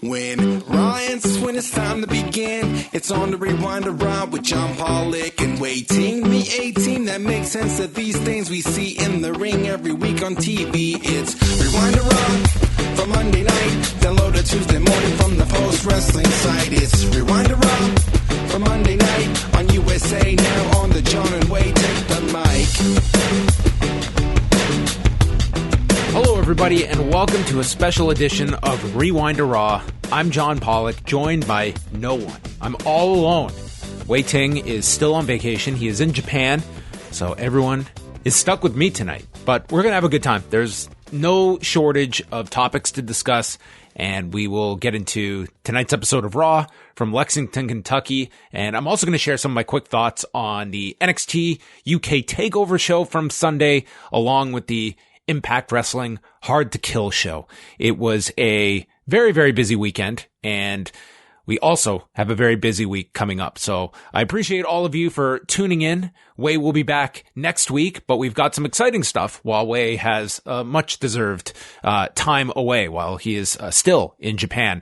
When when it's time to begin, it's on the Rewind to Raw with John Pollock and waiting me 18. That makes sense of these things we see in the ring every week on TV. It's Rewind to Raw for Monday night. Download it Tuesday morning from the Post Wrestling site. It's Rewind to Raw for Monday night on USA Now on the John and Wade Take the Mic. Hello, everybody, and welcome to a special edition of Rewind to Raw. I'm John Pollock, joined by no one. I'm all alone. Wei Ting is still on vacation. He is in Japan, so everyone is stuck with me tonight. But we're going to have a good time. There's no shortage of topics to discuss, and we will get into tonight's episode of Raw from Lexington, Kentucky. And I'm also going to share some of my quick thoughts on the NXT UK TakeOver show from Sunday, along with the Impact Wrestling Hard to Kill show. It was a very, very busy weekend, and we also have a very busy week coming up. So I appreciate all of you for tuning in. Wei will be back next week, but we've got some exciting stuff while Wei has much deserved time away while he is still in Japan.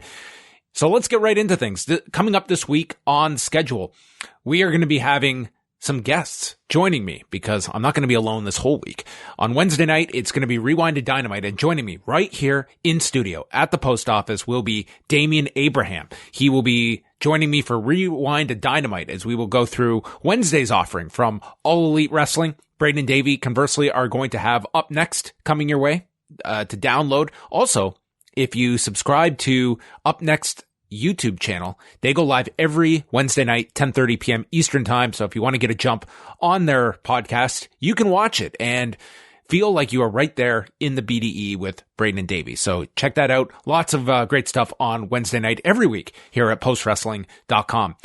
So let's get right into things. Coming up this week on schedule, we are going to be having some guests joining me because I'm not going to be alone this whole week. On Wednesday night, it's going to be Rewind to Dynamite, and joining me right here in studio at the post office will be Damian Abraham. He will be joining me for Rewind to Dynamite as we will go through Wednesday's offering from All Elite Wrestling. Braden and Davey, conversely, are going to have Up Next coming your way to download. Also, if you subscribe to Up Next YouTube channel, they go live every Wednesday night, 10:30 p.m. Eastern time. So if you want to get a jump on their podcast, you can watch it and feel like you are right there in the BDE with Braden and Davey. So check that out. Lots of great stuff on Wednesday night every week here at postwrestling.com.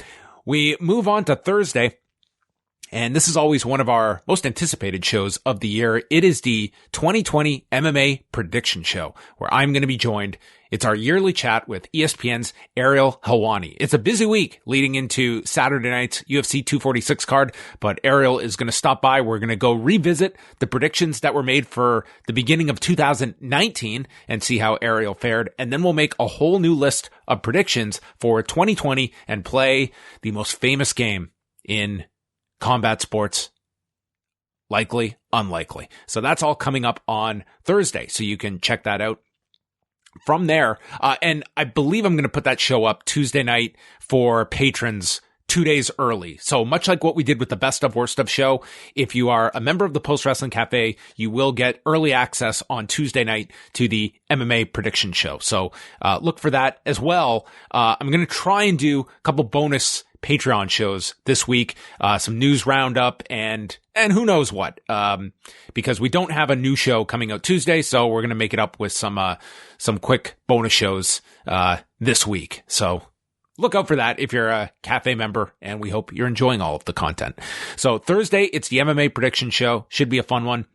We move on to Thursday, and this is always one of our most anticipated shows of the year. It is the 2020 MMA Prediction Show, where I'm going to be joined. It's our yearly chat with ESPN's Ariel Helwani. It's a busy week leading into Saturday night's UFC 246 card, but Ariel is going to stop by. We're going to go revisit the predictions that were made for the beginning of 2019 and see how Ariel fared. And then we'll make a whole new list of predictions for 2020 and play the most famous game in combat sports. Likely, unlikely. So that's all coming up on Thursday. So you can check that out. From there, and I believe I'm going to put that show up Tuesday night for patrons 2 days early. So much like what we did with the Best of Worst of show, if you are a member of the Post Wrestling Café, you will get early access on Tuesday night to the MMA prediction show. So look for that as well. I'm going to try and do a couple bonus Patreon shows this week, some news roundup and who knows what, because we don't have a new show coming out Tuesday. So we're going to make it up with some quick bonus shows, this week. So look out for that if you're a Cafe member, and we hope you're enjoying all of the content. So Thursday, it's the MMA prediction show. Should be a fun one.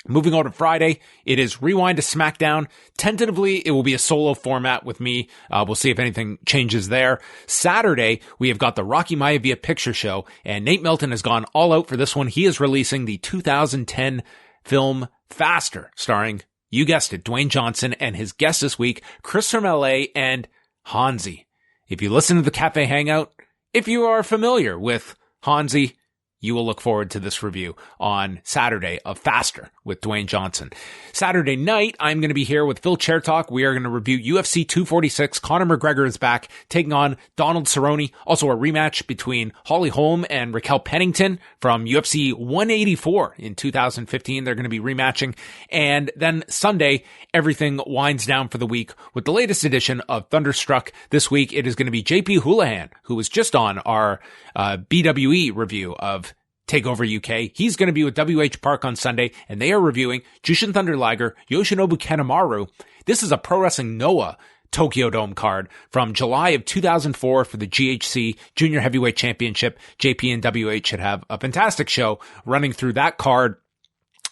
Moving on to Friday, it is Rewind to SmackDown. Tentatively, it will be a solo format with me. We'll see if anything changes there. Saturday, we have got the Rocky Maivia Picture Show, and Nate Milton has gone all out for this one. He is releasing the 2010 film Faster, starring, you guessed it, Dwayne Johnson and his guest this week, Chris from LA and Hansi. If you listen to the Cafe Hangout, if you are familiar with Hansi, you will look forward to this review on Saturday of Faster with Dwayne Johnson. Saturday night, I'm going to be here with Phil Chairtalk. We are going to review UFC 246. Conor McGregor is back, taking on Donald Cerrone. Also a rematch between Holly Holm and Raquel Pennington from UFC 184 in 2015. They're going to be rematching. And then Sunday, everything winds down for the week with the latest edition of Thunderstruck. This week, it is going to be JP Houlihan, who was just on our BWE review of TakeOver UK. He's going to be with WH Park on Sunday, and they are reviewing Jushin Thunder Liger, Yoshinobu Kanemaru. This is a Pro Wrestling Noah Tokyo Dome card from July of 2004 for the GHC Junior Heavyweight Championship. JP and WH should have a fantastic show running through that card,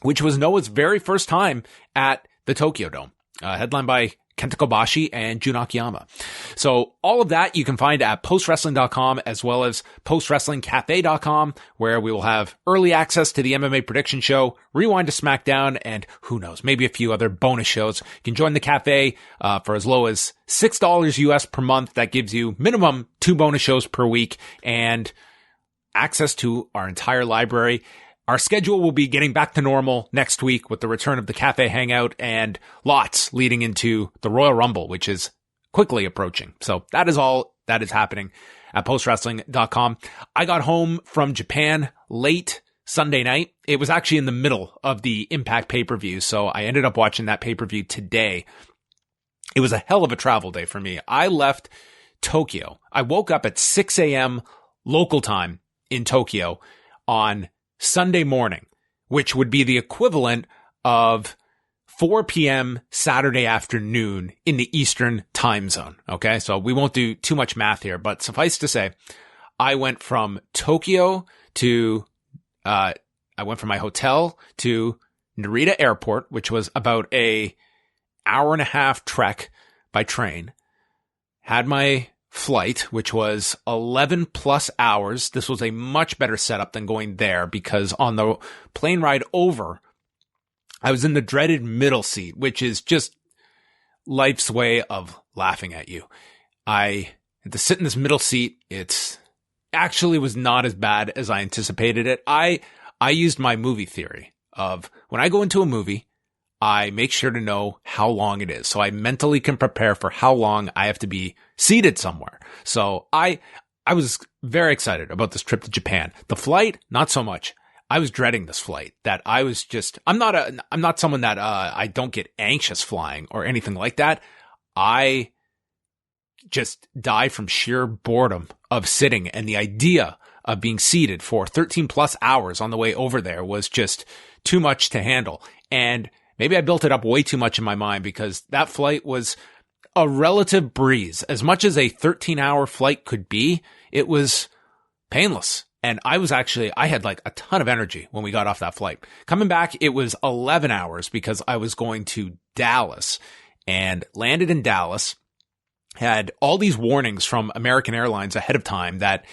which was Noah's very first time at the Tokyo Dome. Headlined by Kenta Kobashi and Jun Akiyama. So all of that you can find at postwrestling.com as well as postwrestlingcafe.com, where we will have early access to the MMA prediction show, Rewind to SmackDown, and who knows, maybe a few other bonus shows. You can join the cafe for as low as $6 US per month. That gives you minimum 2 bonus shows per week and access to our entire library. Our schedule will be getting back to normal next week with the return of the Cafe Hangout and lots leading into the Royal Rumble, which is quickly approaching. So that is all that is happening at postwrestling.com. I got home from Japan late Sunday night. It was actually in the middle of the Impact pay-per-view, so I ended up watching that pay-per-view today. It was a hell of a travel day for me. I left Tokyo. I woke up at 6 a.m. local time in Tokyo on Sunday morning, which would be the equivalent of 4 p.m. Saturday afternoon in the Eastern time zone. Okay. So we won't do too much math here, but suffice to say, I went from Tokyo to, I went from my hotel to Narita Airport, which was about a hour and a half trek by train, had my flight, which was 11 plus hours. This was a much better setup than going there because on the plane ride over, I was in the dreaded middle seat, which is just life's way of laughing at you. I had to sit in this middle seat. It's actually was not as bad as I anticipated it. I used my movie theory of when I go into a movie, I make sure to know how long it is. So I mentally can prepare for how long I have to be seated somewhere. So I was very excited about this trip to Japan. The flight, not so much. I was dreading this flight that I was just, I'm not someone that, I don't get anxious flying or anything like that. I just die from sheer boredom of sitting, and the idea of being seated for 13 plus hours on the way over there was just too much to handle. And maybe I built it up way too much in my mind because that flight was a relative breeze. As much as a 13-hour flight could be, it was painless. And I had like a ton of energy when we got off that flight. Coming back, it was 11 hours because I was going to Dallas and landed in Dallas, had all these warnings from American Airlines ahead of time that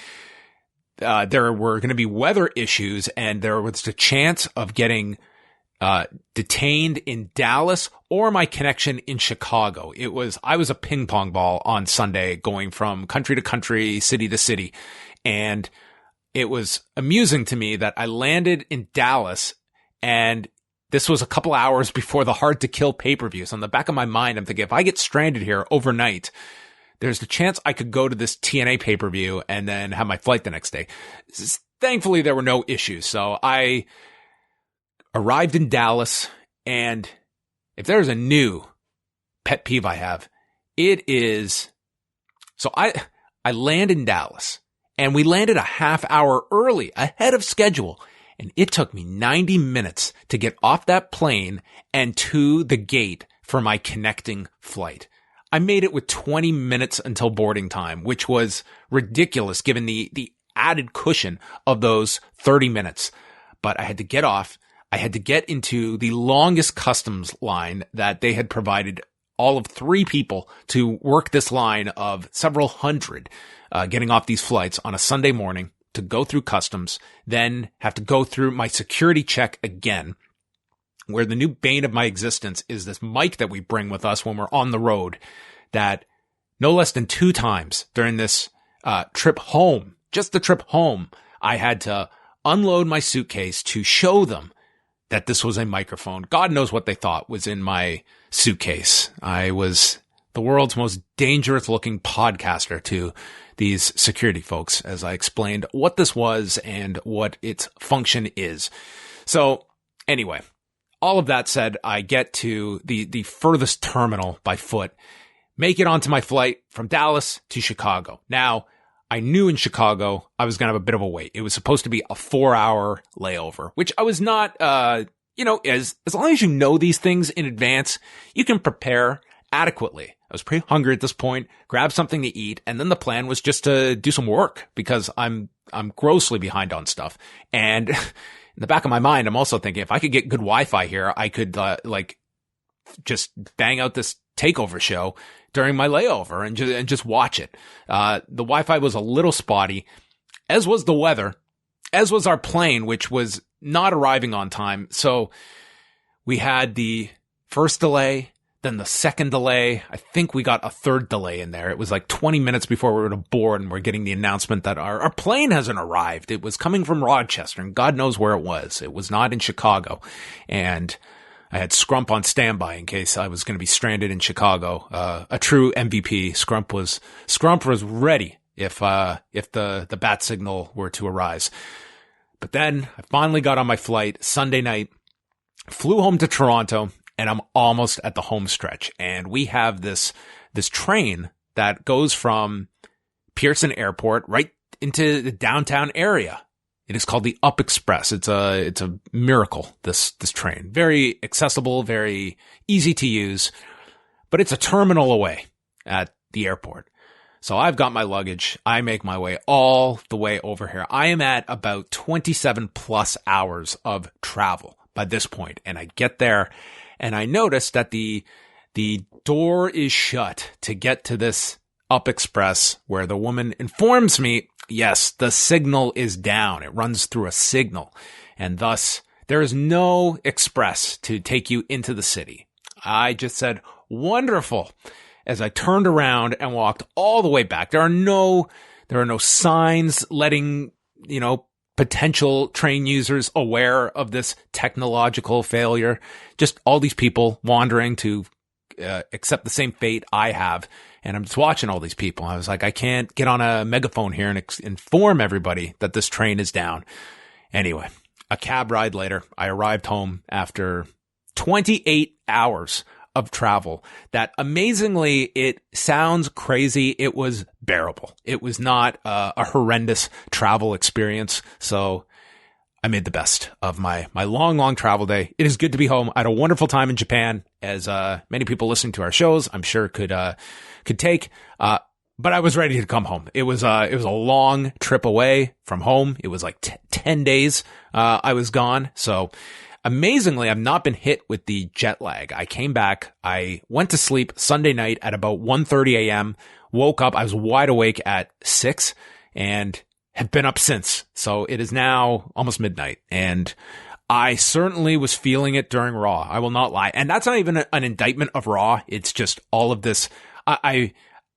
there were going to be weather issues and there was a chance of getting detained in Dallas or my connection in Chicago. I was a ping pong ball on Sunday going from country to country, city to city. And it was amusing to me that I landed in Dallas and this was a couple hours before the Hard to Kill pay-per-view. So in the back of my mind, I'm thinking if I get stranded here overnight, there's the chance I could go to this TNA pay-per-view and then have my flight the next day. Thankfully, there were no issues. So I arrived in Dallas, and if there's a new pet peeve I have, it is, so I land in Dallas, and we landed a half hour early, ahead of schedule, and it took me 90 minutes to get off that plane and to the gate for my connecting flight. I made it with 20 minutes until boarding time, which was ridiculous given the added cushion of those 30 minutes. But I had to get off. I had to get into the longest customs line that they had provided all of 3 people to work this line of several hundred, getting off these flights on a Sunday morning to go through customs, then have to go through my security check again, where the new bane of my existence is this mic that we bring with us when we're on the road that no less than 2 times during this trip home, just the trip home, I had to unload my suitcase to show them that this was a microphone. God knows what they thought was in my suitcase. I was the world's most dangerous looking podcaster to these security folks as I explained what this was and what its function is. So anyway, all of that said, I get to the furthest terminal by foot, make it onto my flight from Dallas to Chicago. Now, I knew in Chicago I was going to have a bit of a wait. It was supposed to be a 4-hour layover, which I was not, as long as you know these things in advance, you can prepare adequately. I was pretty hungry at this point, grab something to eat, and then the plan was just to do some work because I'm grossly behind on stuff. And in the back of my mind, I'm also thinking if I could get good Wi-Fi here, I could just bang out this TakeOver show during my layover and just watch it. The Wi-Fi was a little spotty, as was the weather, as was our plane, which was not arriving on time. So we had the first delay, then the second delay. I think we got a third delay in there. It was like 20 minutes before we were to board and we're getting the announcement that our plane hasn't arrived. It was coming from Rochester and God knows where it was. It was not in Chicago. And I had Scrump on standby in case I was going to be stranded in Chicago. A true MVP. Scrump was ready if the bat signal were to arise. But then I finally got on my flight Sunday night, flew home to Toronto, and I'm almost at the home stretch. And we have this train that goes from Pearson Airport right into the downtown area. It is called the Up Express. It's a miracle, this train. Very accessible, very easy to use, but it's a terminal away at the airport. So I've got my luggage. I make my way all the way over here. I am at about 27 plus hours of travel by this point. And I get there and I notice that the door is shut to get to this Up Express, where the woman informs me, yes, the signal is down. It runs through a signal, and thus there is no express to take you into the city. I just said, wonderful, as I turned around and walked all the way back. There are no signs letting, potential train users aware of this technological failure. Just all these people wandering to accept the same fate I have. And I'm just watching all these people. I was like, I can't get on a megaphone here and inform everybody that this train is down. Anyway, a cab ride later, I arrived home after 28 hours of travel. That amazingly, it sounds crazy. It was bearable. It was not a horrendous travel experience. So I made the best of my long travel day. It is good to be home. I had a wonderful time in Japan, as many people listening to our shows, I'm sure could take. But I was ready to come home. It was a long trip away from home. It was like 10 days I was gone. So amazingly, I've not been hit with the jet lag. I came back. I went to sleep Sunday night at about 1:30 a.m. Woke up. I was wide awake at 6 and have been up since. So it is now almost midnight, and I certainly was feeling it during Raw. I will not lie. And that's not even an indictment of Raw. It's just all of this.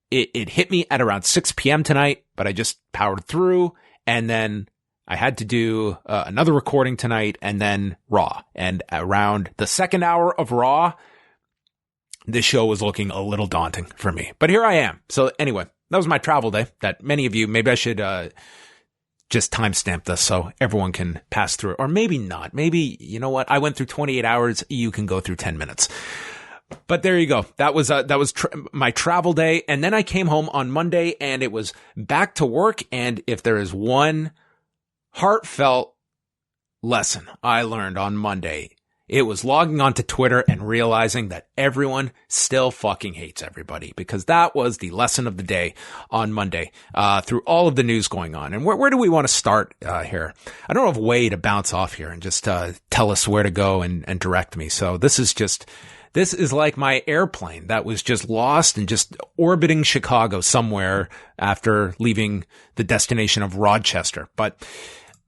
It hit me at around 6 p.m. tonight, but I just powered through, and then I had to do another recording tonight and then Raw. And around the second hour of Raw, this show was looking a little daunting for me. But here I am. So anyway, that was my travel day that many of you, maybe I should just timestamp this so everyone can pass through it. Or maybe not. Maybe, you know what? I went through 28 hours. You can go through 10 minutes. But there you go. That was my travel day. And then I came home on Monday and it was back to work. And if there is one heartfelt lesson I learned on Monday, it was logging onto Twitter and realizing that everyone still fucking hates everybody, because that was the lesson of the day on Monday, through all of the news going on. And where do we want to start, here? I don't have a way to bounce off here and just, tell us where to go and direct me. So this is like my airplane that was just lost and just orbiting Chicago somewhere after leaving the destination of Rochester. But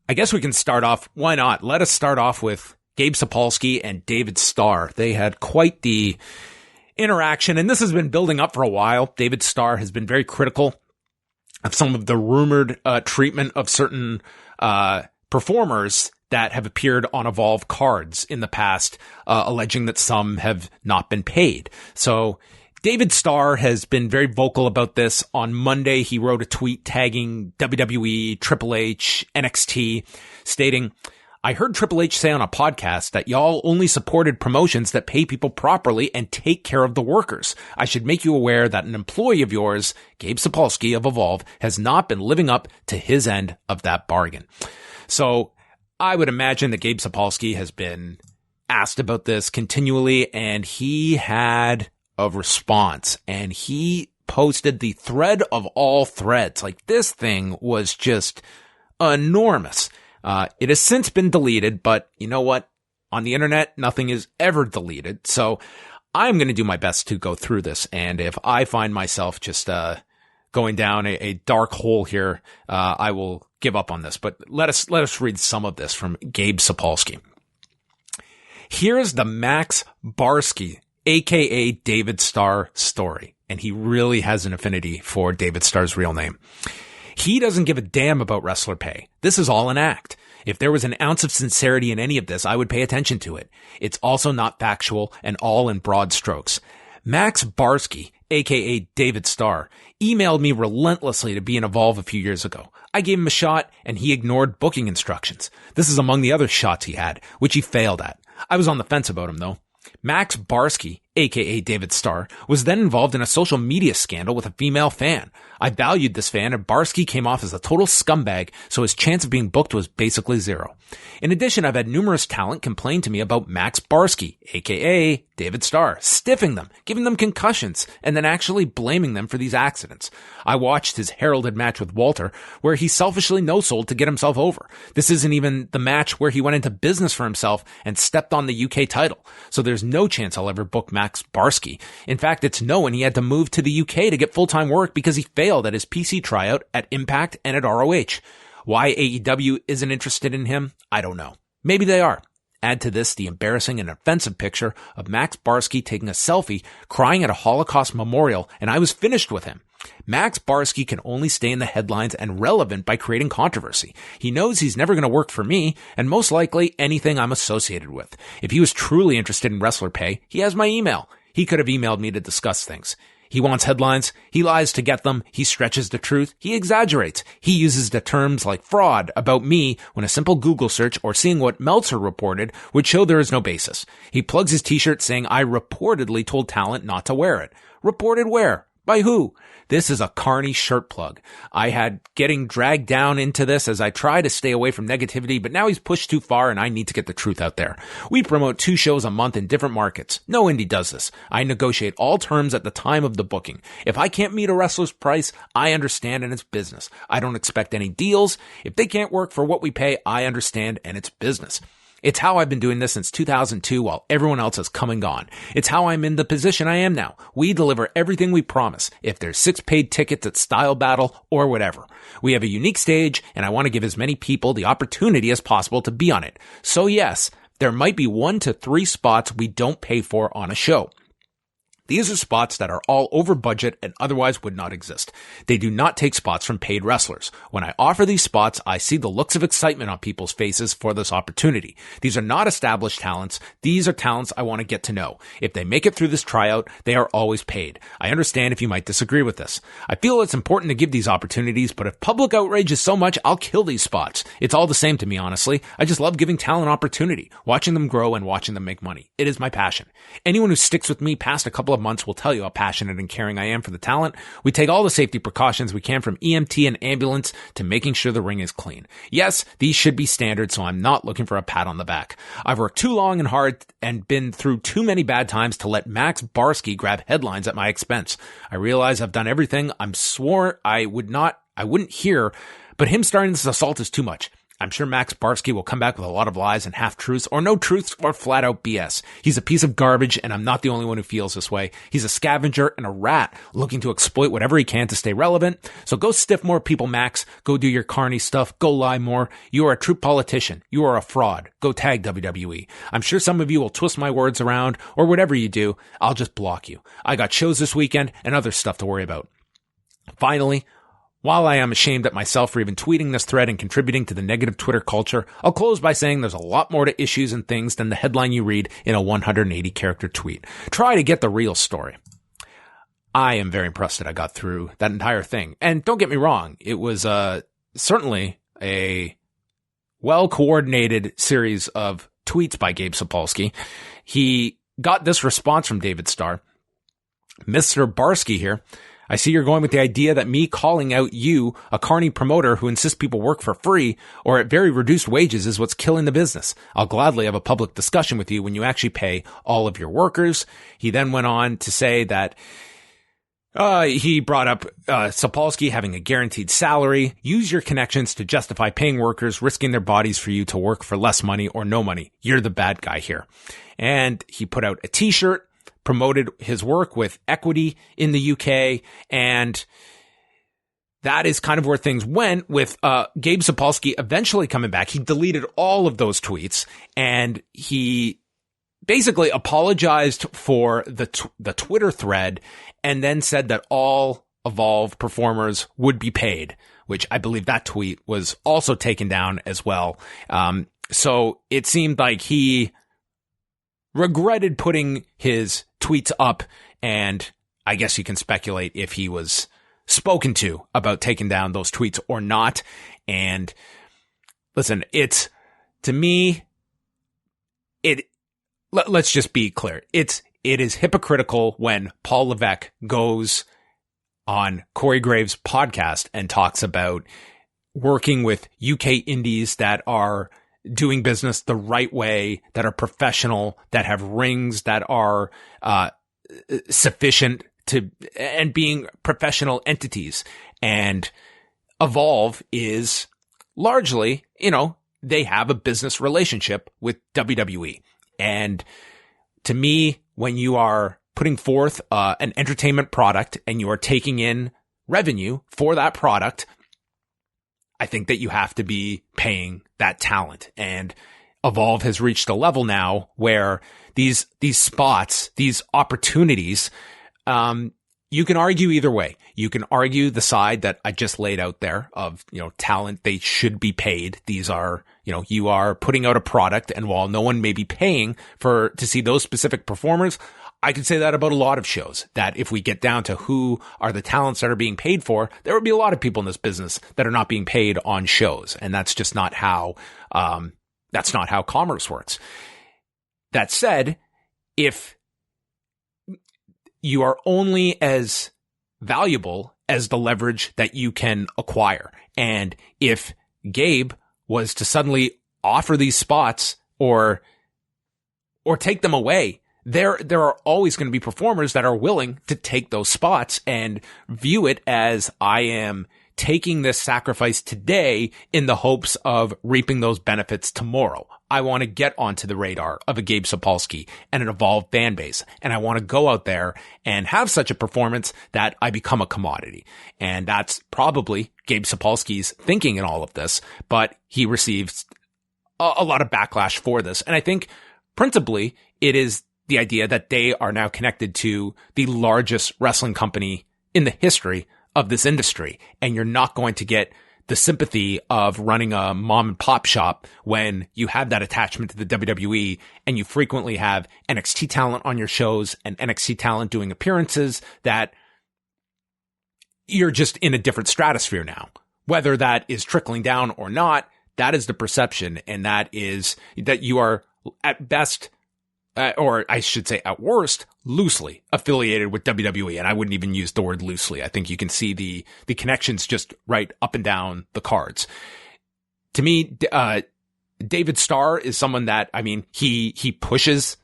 I guess we can start off. Why not? Let us start off with Gabe Sapolsky and David Starr. They had quite the interaction, and this has been building up for a while. David Starr has been very critical of some of the rumored treatment of certain performers that have appeared on Evolve cards in the past, alleging that some have not been paid. So David Starr has been very vocal about this. On Monday, he wrote a tweet tagging WWE, Triple H, NXT, stating, "I heard Triple H say on a podcast that y'all only supported promotions that pay people properly and take care of the workers. I should make you aware that an employee of yours, Gabe Sapolsky of Evolve, has not been living up to his end of that bargain." So I would imagine that Gabe Sapolsky has been asked about this continually, and he had a response, and he posted the thread of all threads. Like, this thing was just enormous. It has since been deleted, but you know what? On the internet, nothing is ever deleted. So I'm going to do my best to go through this. And if I find myself just going down a dark hole here, I will give up on this. But let us read some of this from Gabe Sapolsky. Here's the Max Barsky, aka David Starr, story. And he really has an affinity for David Starr's real name. He doesn't give a damn about wrestler pay. This is all an act. If there was an ounce of sincerity in any of this, I would pay attention to it. It's also not factual and all in broad strokes. Max Barsky, aka David Starr, emailed me relentlessly to be in Evolve a few years ago. I gave him a shot and he ignored booking instructions. This is among the other shots he had, which he failed at. I was on the fence about him though. Max Barsky, aka David Starr, was then involved in a social media scandal with a female fan. I valued this fan and Barsky came off as a total scumbag, so his chance of being booked was basically zero. In addition, I've had numerous talent complain to me about Max Barsky, aka David Starr, stiffing them, giving them concussions, and then actually blaming them for these accidents. I watched his heralded match with Walter, where he selfishly no-sold to get himself over. This isn't even the match where he went into business for himself and stepped on the UK title, so there's no chance I'll ever book Max Barsky. In fact, it's known he had to move to the UK to get full-time work because he failed at his PC tryout at Impact and at ROH. Why AEW isn't interested in him, I don't know. Maybe they are. Add to this the embarrassing and offensive picture of Max Barsky taking a selfie, crying at a Holocaust memorial, and I was finished with him. Max Barsky can only stay in the headlines and relevant by creating controversy. He knows he's never going to work for me, and most likely anything I'm associated with. If he was truly interested in wrestler pay, he has my email. He could have emailed me to discuss things. He wants headlines. He lies to get them. He stretches the truth. He exaggerates. He uses the terms like fraud about me when a simple Google search or seeing what Meltzer reported would show there is no basis. He plugs his t-shirt saying I reportedly told talent not to wear it. Reported where? By who? This is a carny shirt plug. I had getting dragged down into this as I try to stay away from negativity, but now he's pushed too far and I need to get the truth out there. We promote 2 shows a month in different markets. No indie does this. I negotiate all terms at the time of the booking. If I can't meet a wrestler's price, I understand and it's business. I don't expect any deals. If they can't work for what we pay, I understand and it's business. It's how I've been doing this since 2002 while everyone else has come and gone. It's how I'm in the position I am now. We deliver everything we promise, if there's 6 paid tickets at Style Battle or whatever. We have a unique stage and I want to give as many people the opportunity as possible to be on it. So yes, there might be 1 to 3 spots we don't pay for on a show. These are spots that are all over budget and otherwise would not exist. They do not take spots from paid wrestlers. When I offer these spots, I see the looks of excitement on people's faces for this opportunity. These are not established talents. These are talents I want to get to know. If they make it through this tryout, they are always paid. I understand if you might disagree with this. I feel it's important to give these opportunities, but if public outrage is so much, I'll kill these spots. It's all the same to me, honestly. I just love giving talent opportunity, watching them grow and watching them make money. It is my passion. Anyone who sticks with me past a couple of months will tell you how passionate and caring I am for the talent. We take all the safety precautions we can from EMT and ambulance to making sure the ring is clean. Yes, these should be standard, so I'm not looking for a pat on the back. I've worked too long and hard and been through too many bad times to let Max Barsky grab headlines at my expense. I realize I've done everything I'm swore I wouldn't hear, but him starting this assault is too much. I'm sure Max Barsky will come back with a lot of lies and half-truths or no truths or flat-out BS. He's a piece of garbage, and I'm not the only one who feels this way. He's a scavenger and a rat looking to exploit whatever he can to stay relevant. So go stiff more people, Max. Go do your carny stuff. Go lie more. You are a true politician. You are a fraud. Go tag WWE. I'm sure some of you will twist my words around, or whatever you do, I'll just block you. I got shows this weekend and other stuff to worry about. Finally, while I am ashamed at myself for even tweeting this thread and contributing to the negative Twitter culture, I'll close by saying there's a lot more to issues and things than the headline you read in a 180-character tweet. Try to get the real story. I am very impressed that I got through that entire thing. And don't get me wrong, it was certainly a well-coordinated series of tweets by Gabe Sapolsky. He got this response from David Starr. Mr. Barsky here. I see you're going with the idea that me calling out you, a carny promoter who insists people work for free or at very reduced wages, is what's killing the business. I'll gladly have a public discussion with you when you actually pay all of your workers. He then went on to say that he brought up Sapolsky having a guaranteed salary. Use your connections to justify paying workers, risking their bodies for you to work for less money or no money. You're the bad guy here. And he put out a t-shirt promoted his work with Equity in the UK, and that is kind of where things went with Gabe Sapolsky eventually coming back. He deleted all of those tweets, and he basically apologized for the Twitter thread, and then said that all Evolve performers would be paid, which I believe that tweet was also taken down as well. So it seemed like he regretted putting his tweets up, and I guess you can speculate if he was spoken to about taking down those tweets or not. And listen, to me, let's just be clear. It is hypocritical when Paul Levesque goes on Corey Graves' podcast and talks about working with UK indies that are doing business the right way, that are professional, that have rings that are sufficient to, and being professional entities. And Evolve is largely, they have a business relationship with WWE. And to me, when you are putting forth an entertainment product and you are taking in revenue for that product, I think that you have to be paying that talent. And Evolve has reached a level now where these spots, these opportunities, you can argue either way. You can argue the side that I just laid out there of, talent, they should be paid. These are, you are putting out a product, and while no one may be paying to see those specific performers, I could say that about a lot of shows, that if we get down to who are the talents that are being paid for, there would be a lot of people in this business that are not being paid on shows. And that's just not how commerce works. That said, if you are only as valuable as the leverage that you can acquire, and if Gabe was to suddenly offer these spots or take them away, there are always going to be performers that are willing to take those spots and view it as, I am taking this sacrifice today in the hopes of reaping those benefits tomorrow. I want to get onto the radar of a Gabe Sapolsky and an Evolve fan base. And I want to go out there and have such a performance that I become a commodity. And that's probably Gabe Sapolsky's thinking in all of this, but he receives a lot of backlash for this. And I think principally it is the idea that they are now connected to the largest wrestling company in the history of this industry. And you're not going to get the sympathy of running a mom and pop shop when you have that attachment to the WWE, and you frequently have NXT talent on your shows and NXT talent doing appearances, that you're just in a different stratosphere now. Whether that is trickling down or not, that is the perception. And that is that you are at best, or I should say at worst, loosely affiliated with WWE. And I wouldn't even use the word loosely. I think you can see the connections just right up and down the cards. To me, David Starr is someone that, he pushes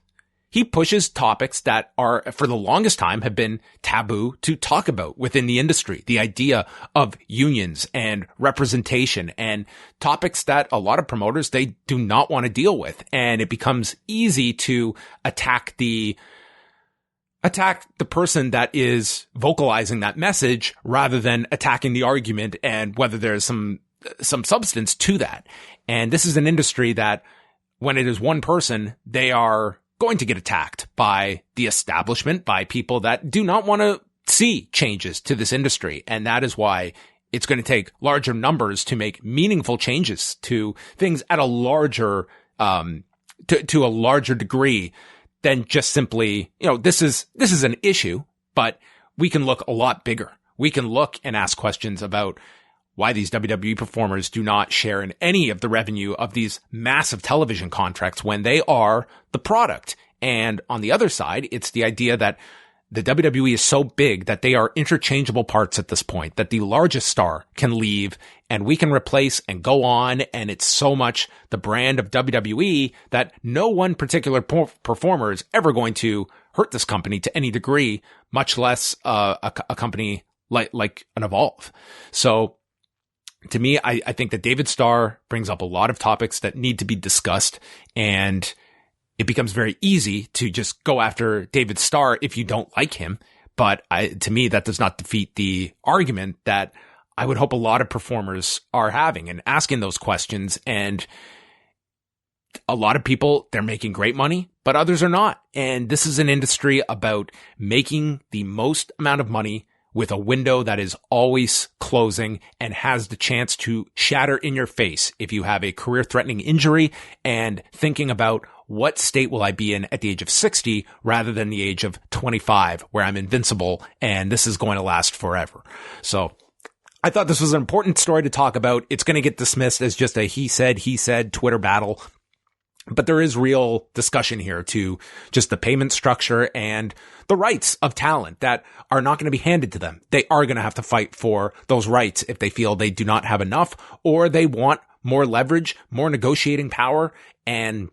topics that are, for the longest time, have been taboo to talk about within the industry. The idea of unions and representation, and topics that a lot of promoters, they do not want to deal with. And it becomes easy to attack the person that is vocalizing that message rather than attacking the argument and whether there's some substance to that. And this is an industry that, when it is one person, they are going to get attacked by the establishment, by people that do not want to see changes to this industry. And that is why it's going to take larger numbers to make meaningful changes to things at a larger, to a larger degree than just simply, this is an issue, but we can look a lot bigger. We can look and ask questions about why these WWE performers do not share in any of the revenue of these massive television contracts when they are the product. And on the other side, it's the idea that the WWE is so big that they are interchangeable parts at this point, that the largest star can leave and we can replace and go on. And it's so much the brand of WWE that no one particular performer is ever going to hurt this company to any degree, much less a company like an Evolve. So to me, I think that David Starr brings up a lot of topics that need to be discussed. And it becomes very easy to just go after David Starr if you don't like him. But to me, that does not defeat the argument that I would hope a lot of performers are having and asking those questions. And a lot of people, they're making great money, but others are not. And this is an industry about making the most amount of money with a window that is always closing and has the chance to shatter in your face if you have a career-threatening injury and thinking about what state will I be in at the age of 60 rather than the age of 25 where I'm invincible and this is going to last forever. So I thought this was an important story to talk about. It's going to get dismissed as just a he said Twitter battle. But there is real discussion here to just the payment structure and the rights of talent that are not going to be handed to them. They are going to have to fight for those rights if they feel they do not have enough or they want more leverage, more negotiating power. And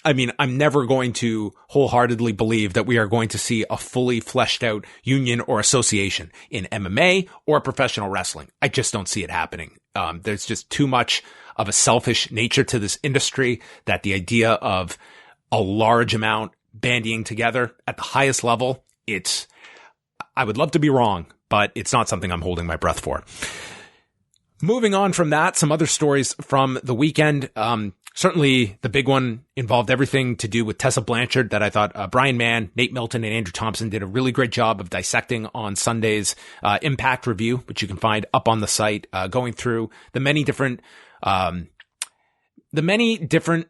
I mean, I'm never going to wholeheartedly believe that we are going to see a fully fleshed out union or association in MMA or professional wrestling. I just don't see it happening. There's just too much of a selfish nature to this industry that the idea of a large amount bandying together at the highest level, I would love to be wrong, but it's not something I'm holding my breath for. Moving on from that, some other stories from the weekend. Certainly the big one involved everything to do with Tessa Blanchard that I thought Brian Mann, Nate Milton, and Andrew Thompson did a really great job of dissecting on Sunday's Impact review, which you can find up on the site, going through the many different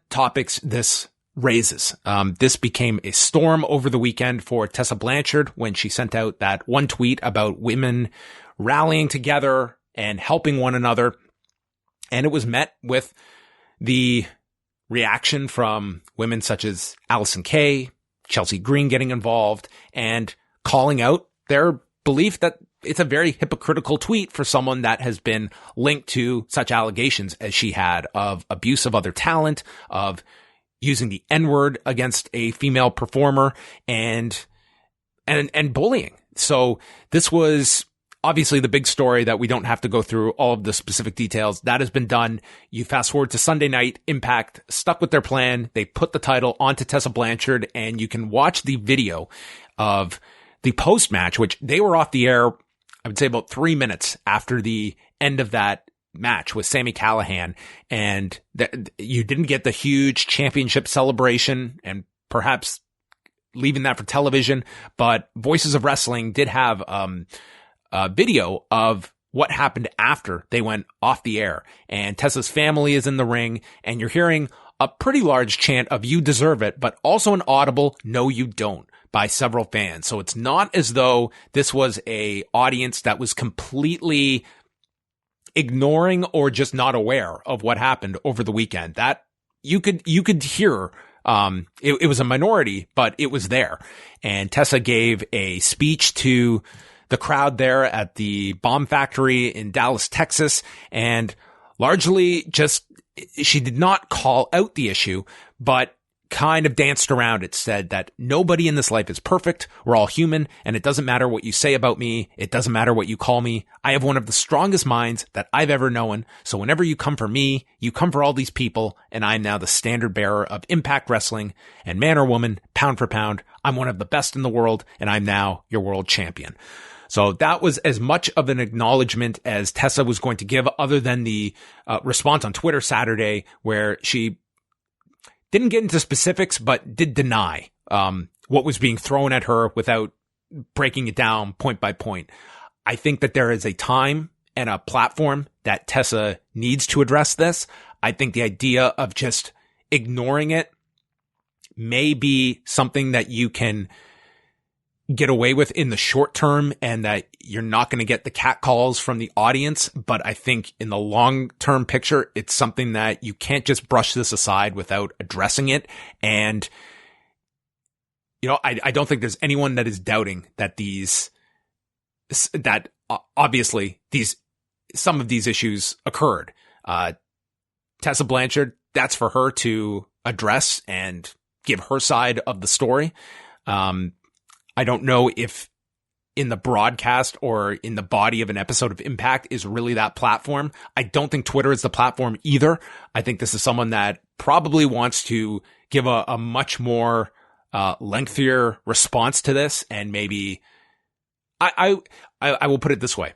topics this raises. This became a storm over the weekend for Tessa Blanchard when she sent out that one tweet about women rallying together and helping one another. And it was met with the reaction from women such as Allison Kay, Chelsea Green getting involved and calling out their belief that it's a very hypocritical tweet for someone that has been linked to such allegations as she had of abuse of other talent, of using the N-word against a female performer and bullying. So this was obviously the big story that we don't have to go through all of the specific details. That has been done. You fast forward to Sunday night, Impact stuck with their plan. They put the title onto Tessa Blanchard and you can watch the video of the post-match, which they were off the air, I would say about 3 minutes after the end of that match with Sami Callihan. And you didn't get the huge championship celebration and perhaps leaving that for television, but Voices of Wrestling did have, a video of what happened after they went off the air. And Tessa's family is in the ring and you're hearing a pretty large chant of "you deserve it," but also an audible "no, you don't" by several fans. So it's not as though this was a audience that was completely ignoring or just not aware of what happened over the weekend. That you could hear, it was a minority, but it was there. And Tessa gave a speech to the crowd there at the Bomb Factory in Dallas, Texas, and largely just, she did not call out the issue, but kind of danced around it, said that nobody in this life is perfect. We're all human, and it doesn't matter what you say about me. It doesn't matter what you call me. I have one of the strongest minds that I've ever known. So whenever you come for me, you come for all these people, and I'm now the standard bearer of Impact Wrestling, and man or woman, pound for pound, I'm one of the best in the world, and I'm now your world champion. So that was as much of an acknowledgement as Tessa was going to give, other than the response on Twitter Saturday, where she didn't get into specifics, but did deny what was being thrown at her without breaking it down point by point. I think that there is a time and a platform that Tessa needs to address this. I think the idea of just ignoring it may be something that you can get away with in the short term and that you're not going to get the catcalls from the audience. But I think in the long term picture, it's something that you can't just brush this aside without addressing it. And, you know, I don't think there's anyone that is doubting that obviously some of these issues occurred. Tessa Blanchard, that's for her to address and give her side of the story. I don't know if in the broadcast or in the body of an episode of Impact is really that platform. I don't think Twitter is the platform either. I think this is someone that probably wants to give a much more lengthier response to this, and maybe I will put it this way.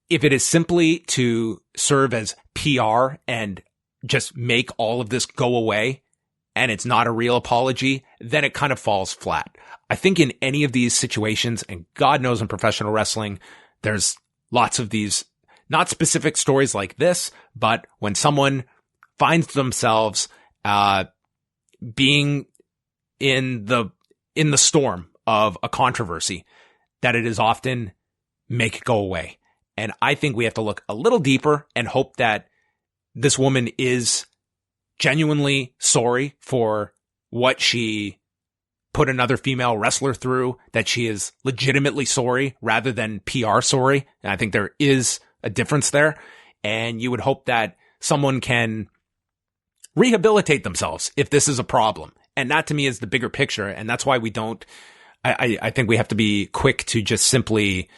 If it is simply to serve as PR and just make all of this go away, and it's not a real apology, then it kind of falls flat. I think in any of these situations, and God knows in professional wrestling, there's lots of these, not specific stories like this, but when someone finds themselves being in the storm of a controversy, that it is often make it go away. And I think we have to look a little deeper and hope that this woman is genuinely sorry for what she put another female wrestler through, that she is legitimately sorry rather than PR sorry. And I think there is a difference there. And you would hope that someone can rehabilitate themselves if this is a problem. And that to me is the bigger picture. And that's why we don't, I think we have to be quick to just simply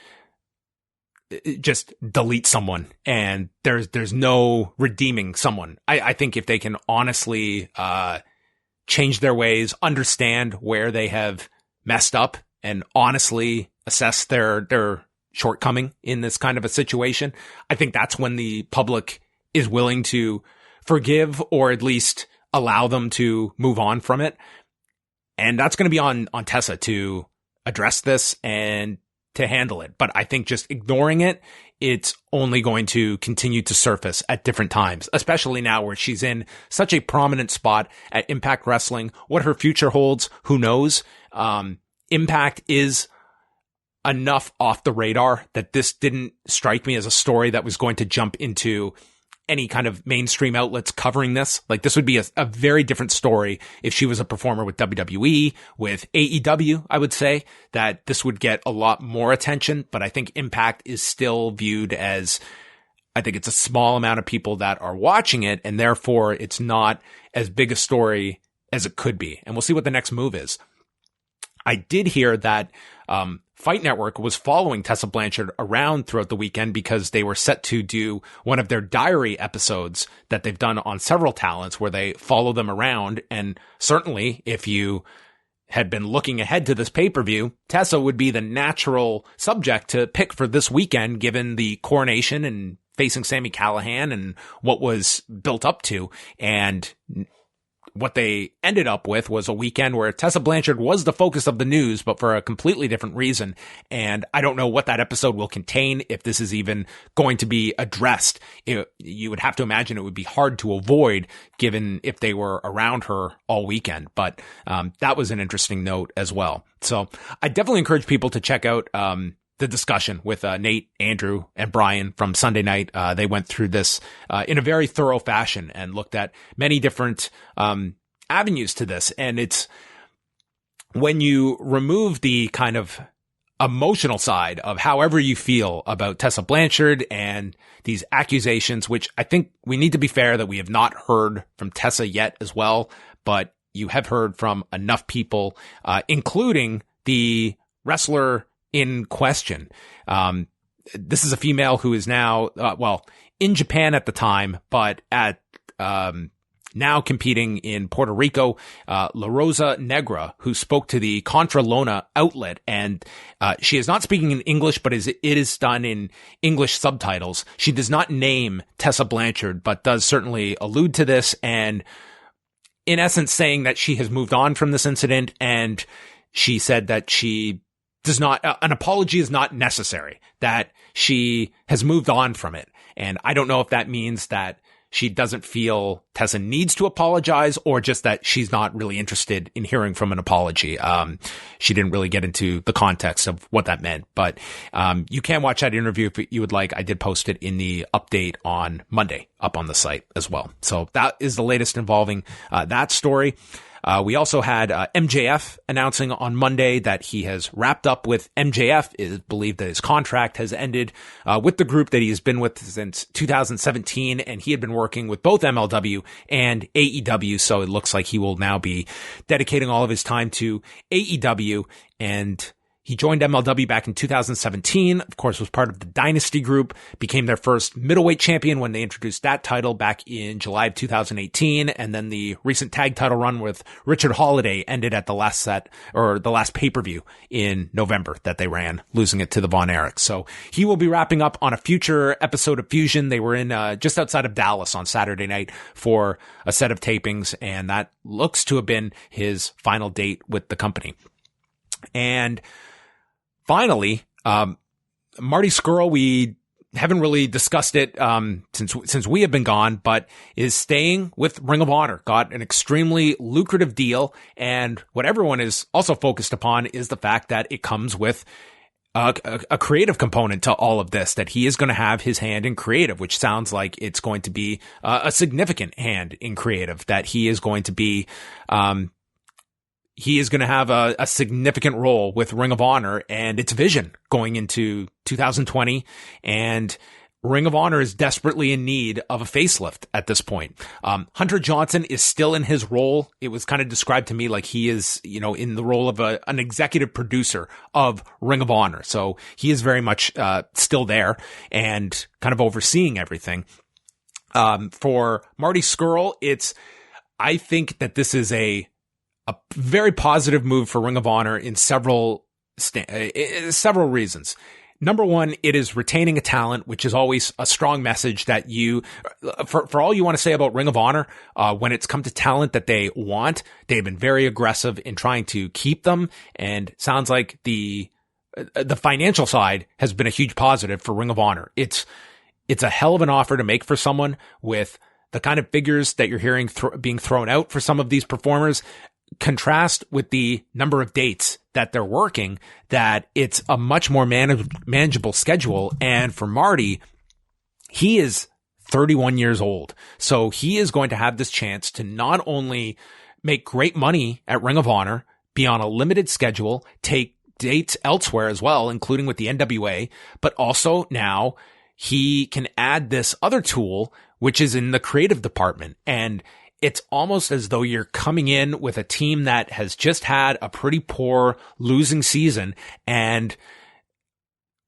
just delete someone, and there's no redeeming someone. I think if they can honestly change their ways, understand where they have messed up, and honestly assess their shortcoming in this kind of a situation, I think that's when the public is willing to forgive or at least allow them to move on from it. And that's going to be on Tessa to address this and to handle it. But I think just ignoring it, it's only going to continue to surface at different times, especially now where she's in such a prominent spot at Impact Wrestling. What her future holds, who knows? Impact is enough off the radar that this didn't strike me as a story that was going to jump into any kind of mainstream outlets covering this. Like, this would be a very different story if she was a performer with WWE, with AEW. I would say that this would get a lot more attention, but I think Impact is still viewed as, I think it's a small amount of people that are watching it, and therefore it's not as big a story as it could be. And we'll see what the next move is. I did hear that Fight Network was following Tessa Blanchard around throughout the weekend because they were set to do one of their diary episodes that they've done on several talents where they follow them around. And certainly if you had been looking ahead to this pay-per-view, Tessa would be the natural subject to pick for this weekend, given the coronation and facing Sami Callihan and what was built up to. And what they ended up with was a weekend where Tessa Blanchard was the focus of the news, but for a completely different reason. And I don't know what that episode will contain, if this is even going to be addressed. You would have to imagine it would be hard to avoid, given if they were around her all weekend. But that was an interesting note as well. So I definitely encourage people to check out the discussion with Nate, Andrew, and Brian from Sunday night. They went through this in a very thorough fashion and looked at many different avenues to this. And it's when you remove the kind of emotional side of however you feel about Tessa Blanchard and these accusations, which I think we need to be fair that we have not heard from Tessa yet as well, but you have heard from enough people, including the wrestler in question. This is a female who is now, in Japan at the time, but at now competing in Puerto Rico, La Rosa Negra, who spoke to the Contra Lona outlet, and she is not speaking in English, but it is done in English subtitles. She does not name Tessa Blanchard, but does certainly allude to this, and in essence saying that she has moved on from this incident, and she said that she does not, an apology is not necessary, that she has moved on from it. And I don't know if that means that she doesn't feel Tessa needs to apologize, or just that she's not really interested in hearing from an apology. She didn't really get into the context of what that meant, but you can watch that interview if you would like. I did post it in the update on Monday up on the site as well. So that is the latest involving that story. We also had MJF announcing on Monday that he has wrapped up with MJF. It is believed that his contract has ended with the group that he has been with since 2017, and he had been working with both MLW and AEW, so it looks like he will now be dedicating all of his time to AEW, and He joined MLW back in 2017, of course, was part of the Dynasty Group, became their first middleweight champion when they introduced that title back in July of 2018. And then the recent tag title run with Richard Holiday ended at the last pay-per-view in November that they ran, losing it to the Von Erichs. So he will be wrapping up on a future episode of Fusion. They were in just outside of Dallas on Saturday night for a set of tapings, and that looks to have been his final date with the company. And finally, Marty Scurll, we haven't really discussed it since we have been gone, but is staying with Ring of Honor. Got an extremely lucrative deal, and what everyone is also focused upon is the fact that it comes with a creative component to all of this, that he is going to have his hand in creative, which sounds like it's going to be a significant hand in creative, that he is going to be have a significant role with Ring of Honor and its vision going into 2020. And Ring of Honor is desperately in need of a facelift at this point. Hunter Johnson is still in his role. It was kind of described to me like he is, in the role of an executive producer of Ring of Honor. So he is very much still there and kind of overseeing everything. For Marty Scurll, I think that this is a very positive move for Ring of Honor in several reasons. Number one, it is retaining a talent, which is always a strong message that for all you want to say about Ring of Honor, when it's come to talent that they want, they've been very aggressive in trying to keep them. And sounds like the financial side has been a huge positive for Ring of Honor. It's a hell of an offer to make for someone with the kind of figures that you're hearing being thrown out for some of these performers. Contrast with the number of dates that they're working, that it's a much more manageable schedule. And for Marty, he is 31 years old. So he is going to have this chance to not only make great money at Ring of Honor, be on a limited schedule, take dates elsewhere as well, including with the NWA, but also now he can add this other tool, which is in the creative department. And it's almost as though you're coming in with a team that has just had a pretty poor losing season, and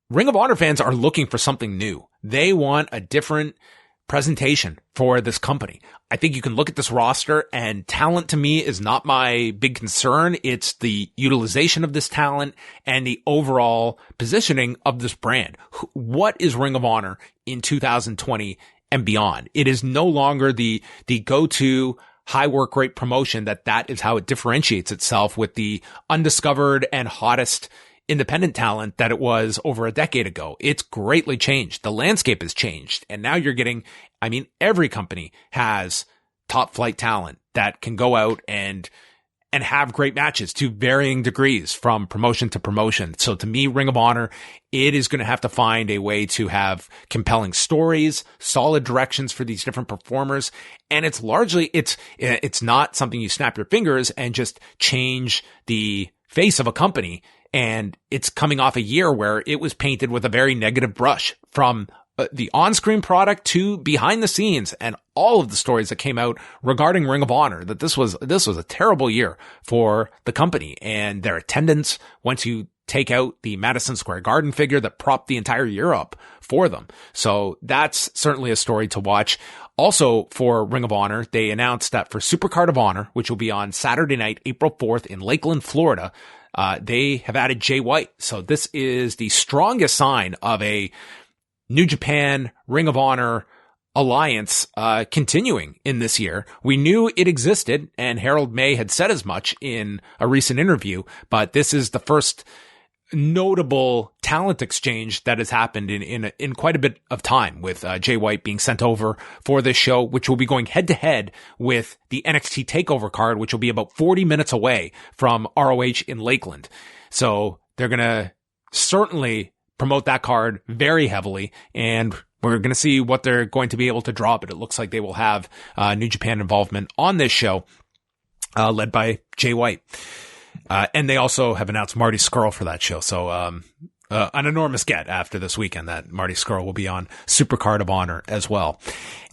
Ring of Honor fans are looking for something new. They want a different presentation for this company. I think you can look at this roster, and talent to me is not my big concern. It's the utilization of this talent and the overall positioning of this brand. What is Ring of Honor in 2020 and beyond? It is no longer the go-to high work rate promotion that is how it differentiates itself with the undiscovered and hottest independent talent that it was over a decade ago. It's greatly changed. The landscape has changed. And now you're getting, every company has top flight talent that can go out and have great matches to varying degrees from promotion to promotion. So to me, Ring of Honor, it is going to have to find a way to have compelling stories, solid directions for these different performers. And it's largely, it's not something you snap your fingers and just change the face of a company. And it's coming off a year where it was painted with a very negative brush, from the on-screen product to behind the scenes, and all of the stories that came out regarding Ring of Honor, that this was a terrible year for the company and their attendance, once you take out the Madison Square Garden figure that propped the entire year up for them. So that's certainly a story to watch. Also for Ring of Honor, they announced that for Supercard of Honor, which will be on Saturday night, April 4th in Lakeland, Florida, they have added Jay White. So this is the strongest sign of a New Japan Ring of Honor alliance continuing in this year. We knew it existed, and Harold May had said as much in a recent interview, but this is the first notable talent exchange that has happened in quite a bit of time, with Jay White being sent over for this show, which will be going head to head with the NXT TakeOver card, which will be about 40 minutes away from ROH in Lakeland. So they're going to certainly promote that card very heavily, and we're going to see what they're going to be able to draw, but it looks like they will have New Japan involvement on this show, led by Jay White. And they also have announced Marty Scurll for that show. So an enormous get after this weekend that Marty Scurll will be on Supercard of Honor as well.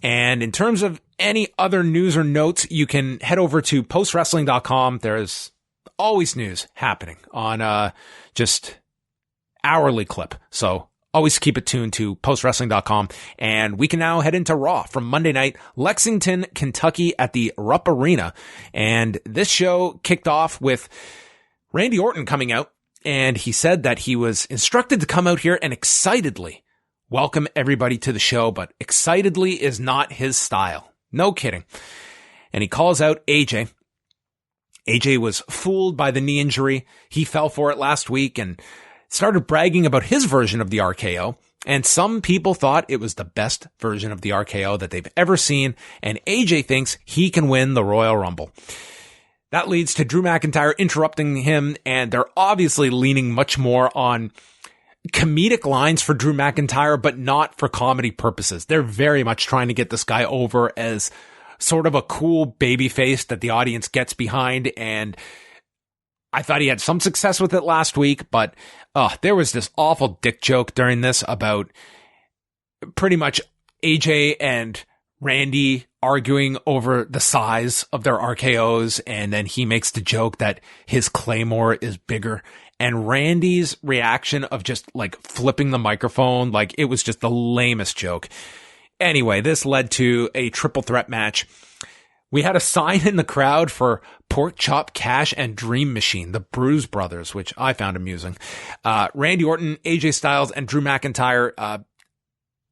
And in terms of any other news or notes, you can head over to postwrestling.com. There is always news happening on just hourly clip. So always keep it tuned to postwrestling.com. And we can now head into Raw from Monday night, Lexington, Kentucky at the Rupp Arena. And this show kicked off with Randy Orton coming out, and he said that he was instructed to come out here and excitedly welcome everybody to the show, but excitedly is not his style. No kidding. And he calls out AJ. AJ was fooled by the knee injury. He fell for it last week and started bragging about his version of the RKO. And some people thought it was the best version of the RKO that they've ever seen. And AJ thinks he can win the Royal Rumble. That leads to Drew McIntyre interrupting him. And they're obviously leaning much more on comedic lines for Drew McIntyre, but not for comedy purposes. They're very much trying to get this guy over as sort of a cool baby face that the audience gets behind. And I thought he had some success with it last week, but there was this awful dick joke during this about pretty much AJ and Randy arguing over the size of their RKOs. And then he makes the joke that his Claymore is bigger. And Randy's reaction of just like flipping the microphone, like it was just the lamest joke. Anyway, this led to a triple threat match. We had a sign in the crowd for Pork Chop Cash and Dream Machine, the Bruise Brothers, which I found amusing. Randy Orton, AJ Styles, and Drew McIntyre,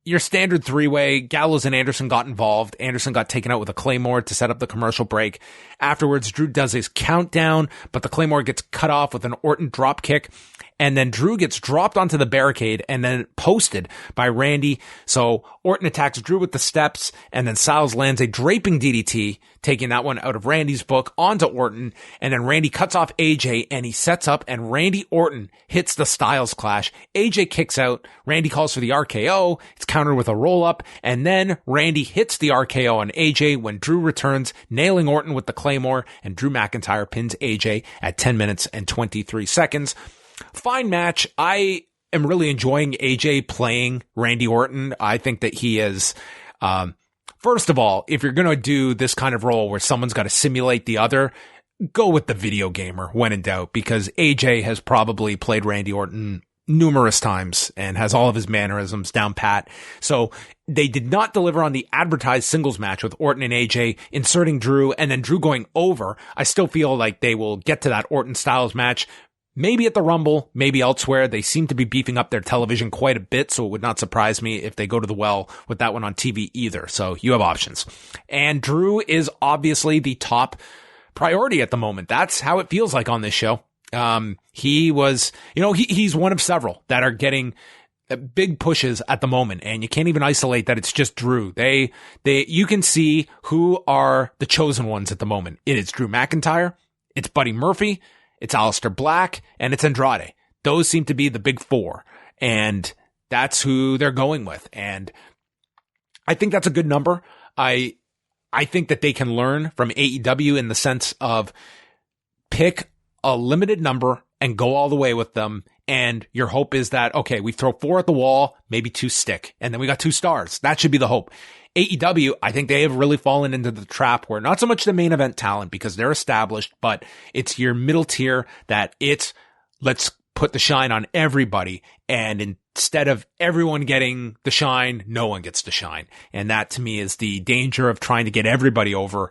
your standard three-way. Gallows and Anderson got involved. Anderson got taken out with a Claymore to set up the commercial break. Afterwards, Drew does his countdown, but the Claymore gets cut off with an Orton drop kick. And then Drew gets dropped onto the barricade and then posted by Randy. So Orton attacks Drew with the steps, and then Styles lands a draping DDT, taking that one out of Randy's book onto Orton. And then Randy cuts off AJ and he sets up, and Randy Orton hits the Styles Clash. AJ kicks out. Randy calls for the RKO. It's countered with a roll up. And then Randy hits the RKO on AJ when Drew returns, nailing Orton with the Claymore, and Drew McIntyre pins AJ at 10 minutes and 23 seconds. Fine match. I am really enjoying AJ playing Randy Orton. I think that he is, first of all, if you're going to do this kind of role where someone's got to simulate the other, go with the video gamer when in doubt, because AJ has probably played Randy Orton numerous times and has all of his mannerisms down pat. So they did not deliver on the advertised singles match with Orton and AJ inserting Drew and then Drew going over. I still feel like they will get to that Orton Styles match. Maybe at the Rumble, maybe elsewhere. They seem to be beefing up their television quite a bit, so it would not surprise me if they go to the well with that one on TV either. So you have options. And Drew is obviously the top priority at the moment. That's how it feels like on this show. He was, he's one of several that are getting big pushes at the moment, and you can't even isolate that it's just Drew. You can see who are the chosen ones at the moment. It is Drew McIntyre, it's Buddy Murphy, it's Aleister Black, and it's Andrade. Those seem to be the big four, and that's who they're going with. And I think that's a good number. I think that they can learn from AEW in the sense of pick a limited number and go all the way with them. And your hope is that, okay, we throw 4 at the wall, maybe 2 stick, and then we got 2 stars. That should be the hope. AEW, I think they have really fallen into the trap where not so much the main event talent because they're established, but it's your middle tier that let's put the shine on everybody. And instead of everyone getting the shine, no one gets the shine. And that to me is the danger of trying to get everybody over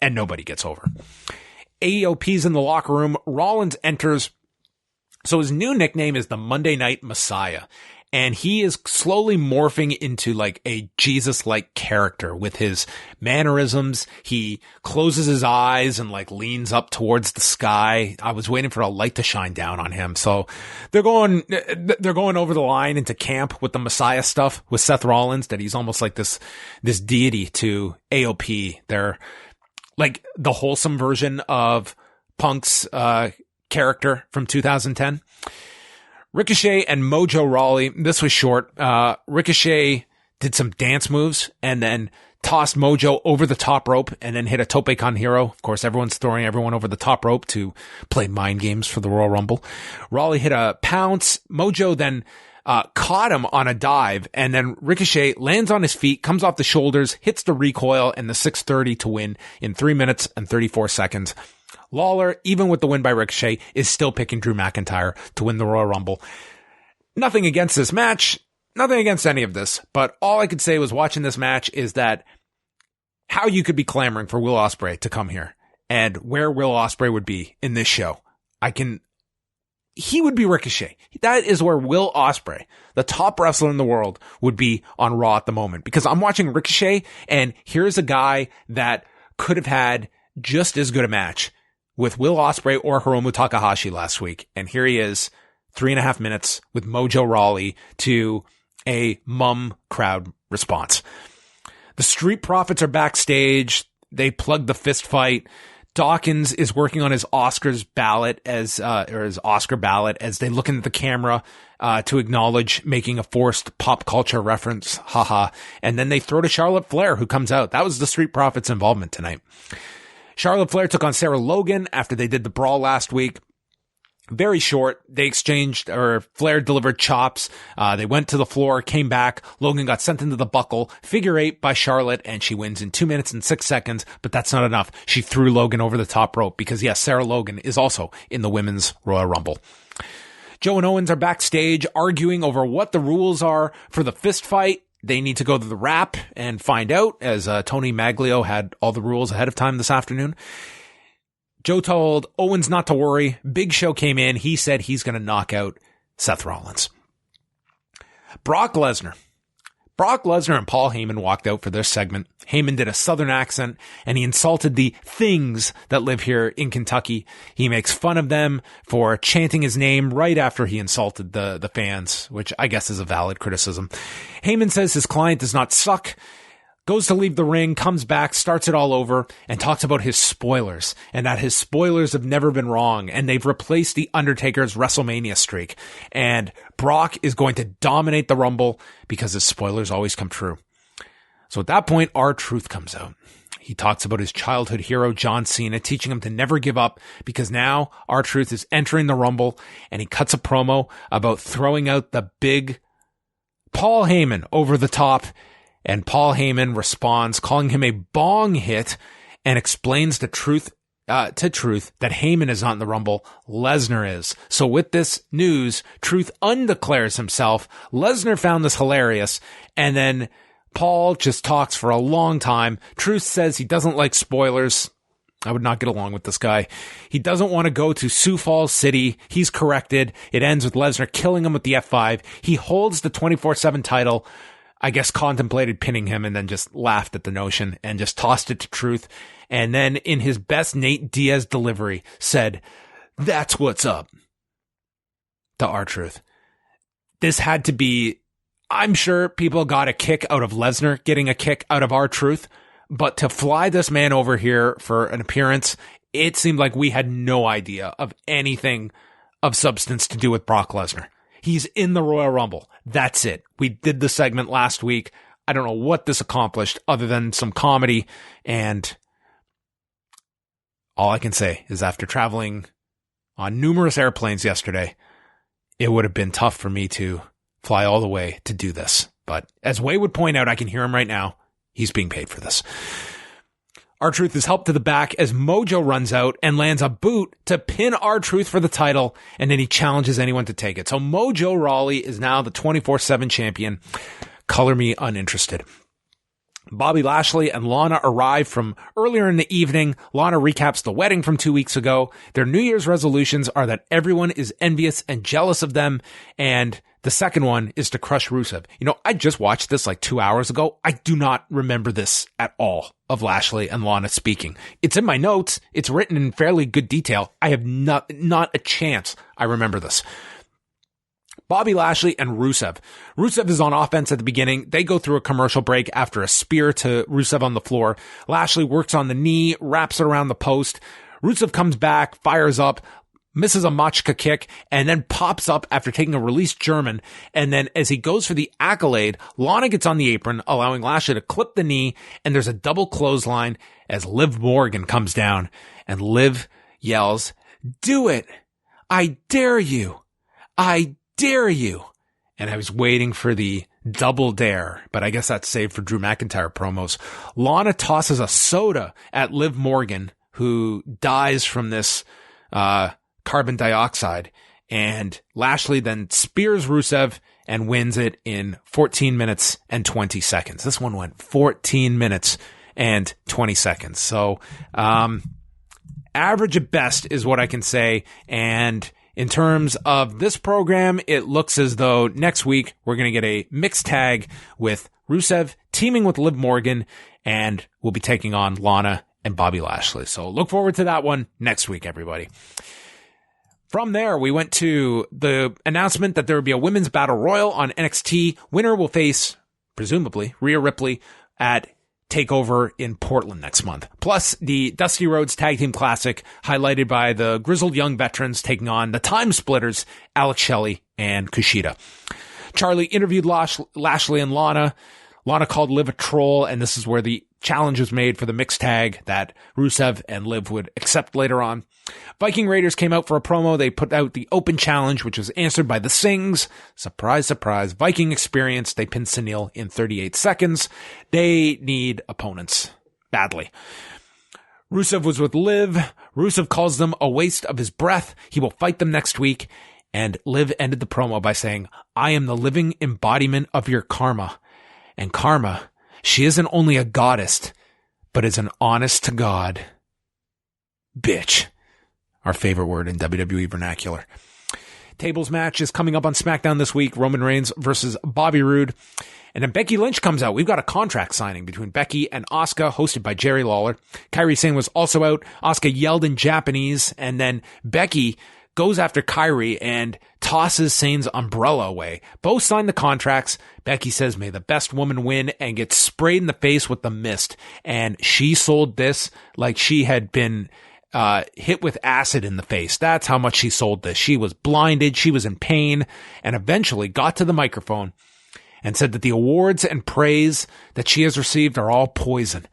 and nobody gets over. AOP's in the locker room. Rollins enters. So his new nickname is the Monday Night Messiah. And he is slowly morphing into like a Jesus-like character with his mannerisms. He closes his eyes and like leans up towards the sky. I was waiting for a light to shine down on him. So they're going over the line into camp with the Messiah stuff with Seth Rollins, that he's almost like this deity to AOP. They're like the wholesome version of Punk's, character from 2010. Ricochet and Mojo Rawley. This was short. Ricochet did some dance moves and then tossed Mojo over the top rope and then hit a Tope Con Hero. Of course, everyone's throwing everyone over the top rope to play mind games for the Royal Rumble. Rawley hit a pounce. Mojo then caught him on a dive, and then Ricochet lands on his feet, comes off the shoulders, hits the recoil and the 630 to win in 3 minutes and 34 seconds. Lawler, even with the win by Ricochet, is still picking Drew McIntyre to win the Royal Rumble. Nothing against this match, nothing against any of this, but all I could say was watching this match is that how you could be clamoring for Will Ospreay to come here and where Will Ospreay would be in this show. He would be Ricochet. That is where Will Ospreay, the top wrestler in the world, would be on Raw at the moment, because I'm watching Ricochet and here's a guy that could have had just as good a match with Will Ospreay or Hiromu Takahashi last week. And here he is, 3.5 minutes with Mojo Rawley to a mum crowd response. The Street Profits are backstage. They plug the fist fight. Dawkins is working on his Oscar ballot as they look into the camera, to acknowledge making a forced pop culture reference. Haha. And then they throw to Charlotte Flair, who comes out. That was the Street Profits involvement tonight. Charlotte Flair took on Sarah Logan after they did the brawl last week. Very short. They exchanged, or Flair delivered chops. They went to the floor, came back. Logan got sent into the buckle. Figure 8 by Charlotte, and she wins in 2 minutes and 6 seconds. But that's not enough. She threw Logan over the top rope because, yes, Sarah Logan is also in the Women's Royal Rumble. Joe and Owens are backstage arguing over what the rules are for the fist fight. They need to go to the wrap and find out, as Tony Maglio had all the rules ahead of time this afternoon. Joe told Owens not to worry. Big Show came in. He said he's going to knock out Seth Rollins. Brock Lesnar and Paul Heyman walked out for their segment. Heyman did a southern accent and he insulted the things that live here in Kentucky. He makes fun of them for chanting his name right after he insulted the fans, which I guess is a valid criticism. Heyman says his client does not suck. Goes to leave the ring, comes back, starts it all over, and talks about his spoilers, and that his spoilers have never been wrong, and they've replaced The Undertaker's WrestleMania streak. And Brock is going to dominate the Rumble because his spoilers always come true. So at that point, R-Truth comes out. He talks about his childhood hero, John Cena, teaching him to never give up because now R-Truth is entering the Rumble, and he cuts a promo about throwing out the big Paul Heyman over the top. And Paul Heyman responds, calling him a bong hit, and explains to Truth that Heyman is not in the Rumble, Lesnar is. So with this news, Truth undeclares himself. Lesnar found this hilarious, and then Paul just talks for a long time. Truth says he doesn't like spoilers. I would not get along with this guy. He doesn't want to go to Sioux Falls City. He's corrected. It ends with Lesnar killing him with the F5. He holds the 24/7 title. I guess contemplated pinning him and then just laughed at the notion and just tossed it to Truth. And then in his best Nate Diaz delivery said, "That's what's up," to R-Truth. This had to be, I'm sure people got a kick out of Lesnar getting a kick out of R-Truth, but to fly this man over here for an appearance, it seemed like we had no idea of anything of substance to do with Brock Lesnar. He's in the Royal Rumble. That's it. We did the segment last week. I don't know what this accomplished other than some comedy. And all I can say is after traveling on numerous airplanes yesterday, it would have been tough for me to fly all the way to do this. But as Way would point out, I can hear him right now. He's being paid for this. R-Truth is helped to the back as Mojo runs out and lands a boot to pin R-Truth for the title, and then he challenges anyone to take it. So Mojo Rawley is now the 24/7 champion. Color me uninterested. Bobby Lashley and Lana arrive from earlier in the evening. Lana recaps the wedding from 2 weeks ago. Their New Year's resolutions are that everyone is envious and jealous of them, and the second one is to crush Rusev. You know, I just watched this like 2 hours ago. I do not remember this at all of Lashley and Lana speaking. It's in my notes. It's written in fairly good detail. I have not a chance I remember this. Bobby Lashley and Rusev. Rusev is on offense at the beginning. They go through a commercial break after a spear to Rusev on the floor. Lashley works on the knee, wraps it around the post. Rusev comes back, fires up, misses a Machka kick, and then pops up after taking a released German. And then as he goes for the accolade, Lana gets on the apron, allowing Lashley to clip the knee, and there's a double clothesline as Liv Morgan comes down, and Liv yells, "Do it! I dare you! I dare you!" And I was waiting for the double dare, but I guess that's saved for Drew McIntyre promos. Lana tosses a soda at Liv Morgan, who dies from this carbon dioxide, and Lashley then spears Rusev and wins it in 14 minutes and 20 seconds. This one went 14 minutes and 20 seconds. So, average at best is what I can say. And in terms of this program, it looks as though next week we're going to get a mixed tag with Rusev teaming with Liv Morgan, and we'll be taking on Lana and Bobby Lashley. So look forward to that one next week, everybody. From there, we went to the announcement that there would be a women's battle royal on NXT. Winner will face, presumably, Rhea Ripley at TakeOver in Portland next month. Plus, the Dusty Rhodes Tag Team Classic, highlighted by the grizzled young veterans taking on the Time Splitters, Alex Shelley and Kushida. Charlie interviewed Lashley and Lana. Lana called Liv a troll, and this is where the challenge was made for the mixed tag that Rusev and Liv would accept later on. Viking Raiders came out for a promo. They put out the open challenge, which was answered by the Sings. Surprise, surprise. Viking experience. They pinned Sunil in 38 seconds. They need opponents badly. Rusev was with Liv. Rusev calls them a waste of his breath. He will fight them next week. And Liv ended the promo by saying, I am the living embodiment of your karma. And karma, she isn't only a goddess, but is an honest to God bitch. Our favorite word in WWE vernacular. Tables match is coming up on SmackDown this week. Roman Reigns versus Bobby Roode. And then Becky Lynch comes out. We've got a contract signing between Becky and Asuka, hosted by Jerry Lawler. Kairi Sane was also out. Asuka yelled in Japanese, and then Becky goes after Kairi and tosses Sane's umbrella away. Both sign the contracts. Becky says, may the best woman win, and gets sprayed in the face with the mist. And she sold this like she had been hit with acid in the face. That's how much she sold this. She was blinded. She was in pain, and eventually got to the microphone and said that the awards and praise that she has received are all poison.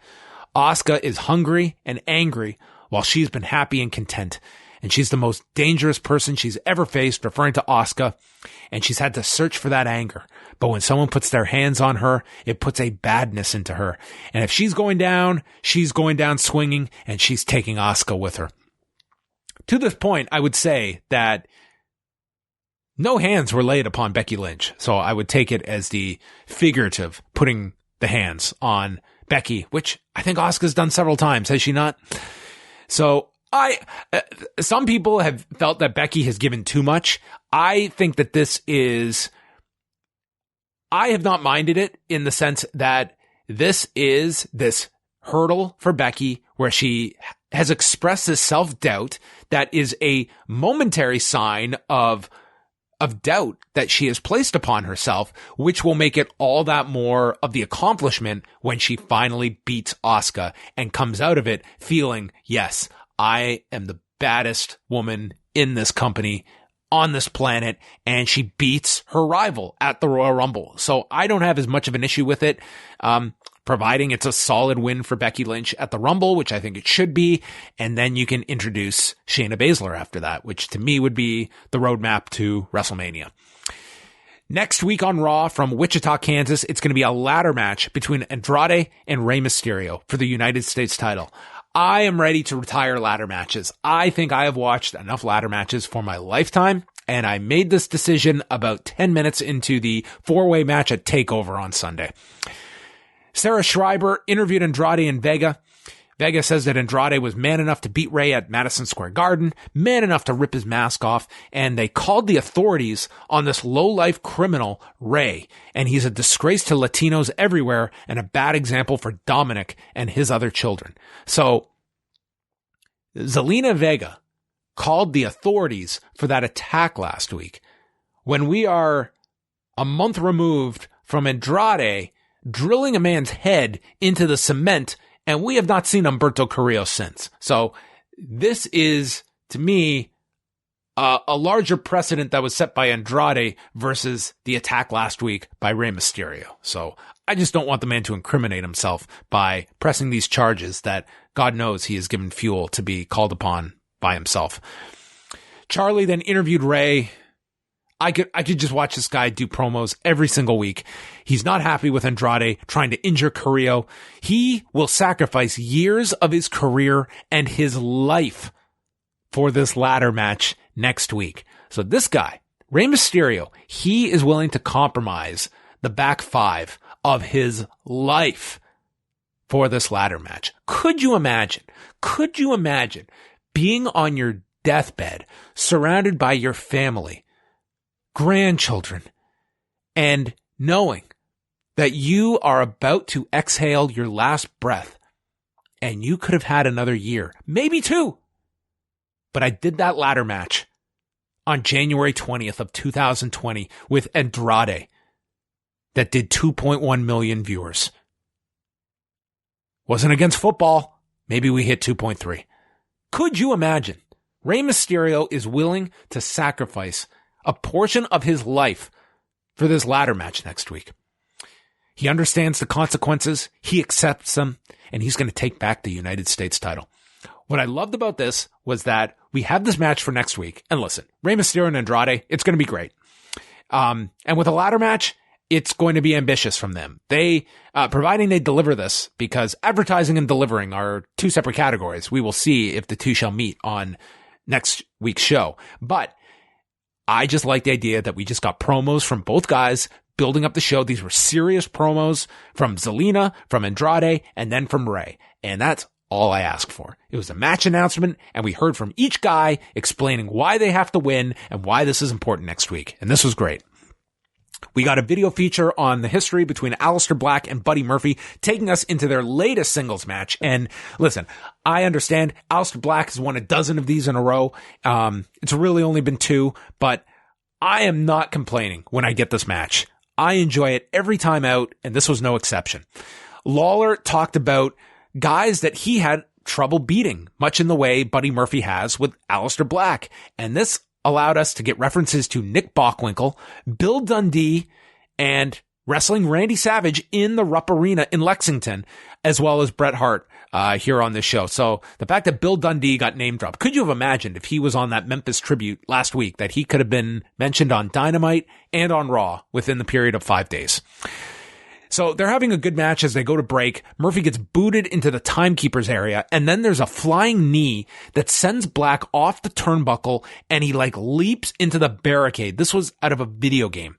Asuka is hungry and angry while she's been happy and content. And she's the most dangerous person she's ever faced, referring to Asuka. And she's had to search for that anger. But when someone puts their hands on her, it puts a badness into her. And if she's going down swinging, and she's taking Asuka with her. To this point, I would say that no hands were laid upon Becky Lynch. So I would take it as the figurative putting the hands on Becky, which I think Asuka's done several times, has she not? So some people have felt that Becky has given too much. I think that I have not minded it, in the sense that this is this hurdle for Becky where she has expressed this self-doubt that is a momentary sign of doubt that she has placed upon herself, which will make it all that more of the accomplishment when she finally beats Asuka and comes out of it feeling, yes, I am the baddest woman in this company, on this planet, and she beats her rival at the Royal Rumble. So I don't have as much of an issue with it, providing it's a solid win for Becky Lynch at the Rumble, which I think it should be, and then you can introduce Shayna Baszler after that, which to me would be the roadmap to WrestleMania. Next week on Raw from Wichita, Kansas, it's going to be a ladder match between Andrade and Rey Mysterio for the United States title. I am ready to retire ladder matches. I think I have watched enough ladder matches for my lifetime, and I made this decision about 10 minutes into the four-way match at TakeOver on Sunday. Sarah Schreiber interviewed Andrade and Vega. Vega says that Andrade was man enough to beat Rey at Madison Square Garden, man enough to rip his mask off, and they called the authorities on this low-life criminal, Rey, and he's a disgrace to Latinos everywhere and a bad example for Dominic and his other children. So, Zelina Vega called the authorities for that attack last week, when we are a month removed from Andrade drilling a man's head into the cement, and we have not seen Humberto Carrillo since. So this is, to me, a larger precedent that was set by Andrade versus the attack last week by Rey Mysterio. So I just don't want the man to incriminate himself by pressing these charges that God knows he has given fuel to be called upon by himself. Charlie then interviewed Rey. I could just watch this guy do promos every single week. He's not happy with Andrade trying to injure Carrillo. He will sacrifice years of his career and his life for this ladder match next week. So this guy, Rey Mysterio, he is willing to compromise the back five of his life for this ladder match. Could you imagine being on your deathbed, surrounded by your family, grandchildren, and knowing that you are about to exhale your last breath and you could have had another year, maybe two. But I did that ladder match on January 20th of 2020 with Andrade that did 2.1 million viewers. Wasn't against football. Maybe we hit 2.3. Could you imagine? Rey Mysterio is willing to sacrifice a portion of his life for this ladder match next week. He understands the consequences, he accepts them, and he's going to take back the United States title. What I loved about this was that we have this match for next week. And listen, Rey Mysterio and Andrade, it's going to be great. And with a ladder match, it's going to be ambitious from them. They, providing they deliver this, because advertising and delivering are two separate categories. We will see if the two shall meet on next week's show. But I just like the idea that we just got promos from both guys building up the show. These were serious promos from Zelina, from Andrade, and then from Rey. And that's all I asked for. It was a match announcement, and we heard from each guy explaining why they have to win and why this is important next week. And this was great. We got a video feature on the history between Aleister Black and Buddy Murphy, taking us into their latest singles match. And listen, I understand Aleister Black has won a dozen of these in a row. It's really only been two, but I am not complaining when I get this match. I enjoy it every time out, and this was no exception. Lawler talked about guys that he had trouble beating, much in the way Buddy Murphy has with Aleister Black. And this allowed us to get references to Nick Bockwinkel, Bill Dundee, and wrestling Randy Savage in the Rupp Arena in Lexington, as well as Bret Hart here on this show. So the fact that Bill Dundee got name dropped, could you have imagined if he was on that Memphis tribute last week that he could have been mentioned on Dynamite and on Raw within the period of 5 days? So they're having a good match as they go to break. Murphy gets booted into the timekeeper's area, and then there's a flying knee that sends Black off the turnbuckle, and he leaps into the barricade. This was out of a video game.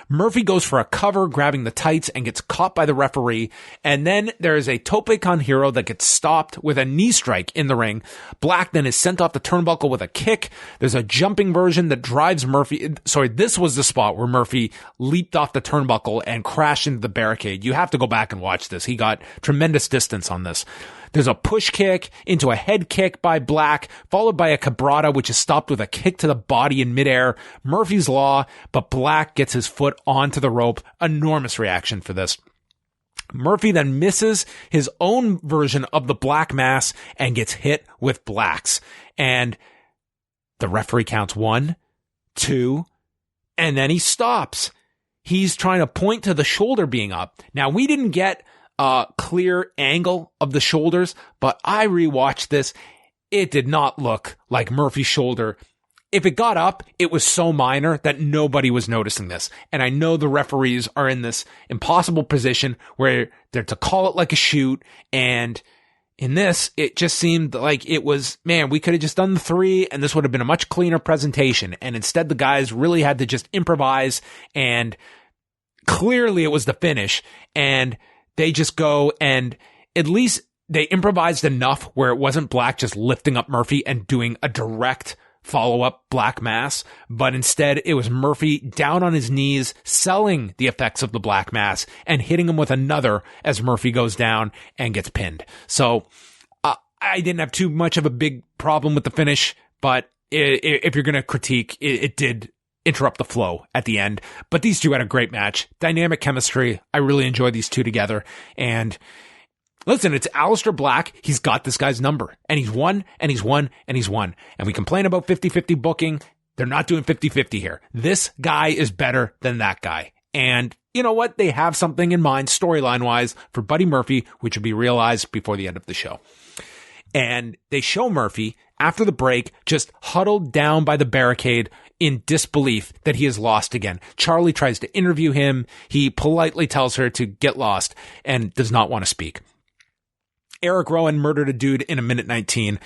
Murphy goes for a cover, grabbing the tights, and gets caught by the referee. And then there is a tope con hero that gets stopped with a knee strike in the ring. Black then is sent off the turnbuckle with a kick. There's a jumping version that drives Murphy. Sorry, this was the spot where Murphy leaped off the turnbuckle and crashed into the barricade. You have to go back and watch this. He got tremendous distance on this. There's a push kick into a head kick by Black, followed by a cabrata, which is stopped with a kick to the body in midair. Murphy's Law, but Black gets his foot onto the rope. Enormous reaction for this. Murphy then misses his own version of the Black Mass and gets hit with Blacks. And the referee counts 1, 2, and then he stops. He's trying to point to the shoulder being up. Now, we didn't get a clear angle of the shoulders, but I rewatched this. It did not look like Murphy's shoulder. If it got up, it was so minor that nobody was noticing this. And I know the referees are in this impossible position where they're to call it like a shoot. And in this, it just seemed like it was, man, we could have just done the 3 and this would have been a much cleaner presentation. And instead, the guys really had to just improvise, and clearly it was the finish. And they just go, and at least they improvised enough where it wasn't Black just lifting up Murphy and doing a direct follow-up Black Mass, but instead it was Murphy down on his knees, selling the effects of the Black Mass and hitting him with another as Murphy goes down and gets pinned. So I didn't have too much of a big problem with the finish, but if you're going to critique, it did interrupt the flow at the end. But these two had a great match. Dynamic chemistry. I really enjoyed these two together. And listen, it's Aleister Black. He's got this guy's number. And he's won, and he's won, and he's won. And we complain about 50-50 booking. They're not doing 50-50 here. This guy is better than that guy. And you know what? They have something in mind storyline-wise for Buddy Murphy, which will be realized before the end of the show. And they show Murphy, after the break, just huddled down by the barricade in disbelief that he has lost again. Charlie tries to interview him. He politely tells her to get lost and does not want to speak. Eric Rowan murdered a dude in a minute 19.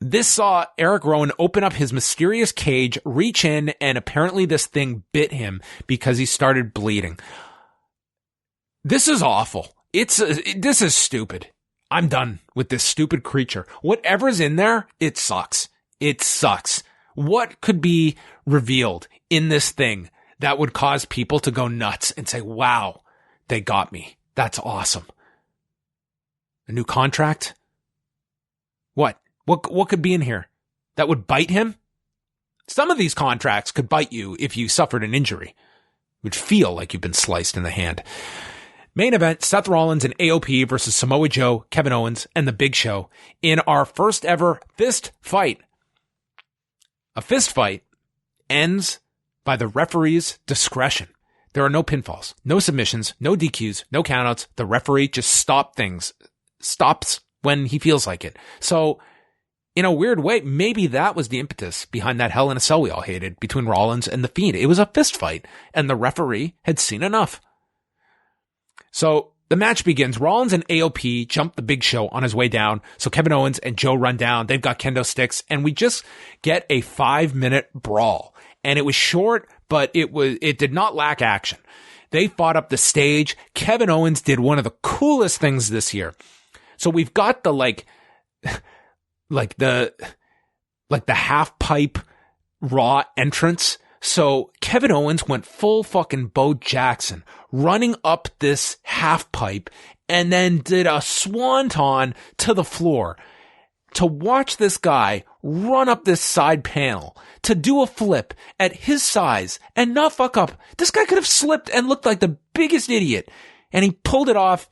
This saw Eric Rowan open up his mysterious cage, reach in, and apparently this thing bit him because he started bleeding. This is awful. This is stupid. I'm done with this stupid creature. Whatever's in there, it sucks. It sucks. What could be revealed in this thing that would cause people to go nuts and say, wow, they got me. That's awesome. A new contract? What could be in here that would bite him? Some of these contracts could bite you if you suffered an injury. It would feel like you've been sliced in the hand. Main event, Seth Rollins and AOP versus Samoa Joe, Kevin Owens, and The Big Show in our first ever fist fight. A fist fight ends by the referee's discretion. There are no pinfalls, no submissions, no DQs, no countouts. The referee just stops when he feels like it. So, in a weird way, maybe that was the impetus behind that Hell in a Cell we all hated between Rollins and The Fiend. It was a fist fight, and the referee had seen enough. So the match begins. Rollins and AOP jump The Big Show on his way down. So Kevin Owens and Joe run down. They've got kendo sticks, and we just get a 5-minute brawl. And it was short, but it did not lack action. They fought up the stage. Kevin Owens did one of the coolest things this year. So we've got the the half pipe Raw entrance. So Kevin Owens went full fucking Bo Jackson, running up this half pipe and then did a swanton to the floor. To watch this guy run up this side panel, to do a flip at his size and not fuck up. This guy could have slipped and looked like the biggest idiot, and he pulled it off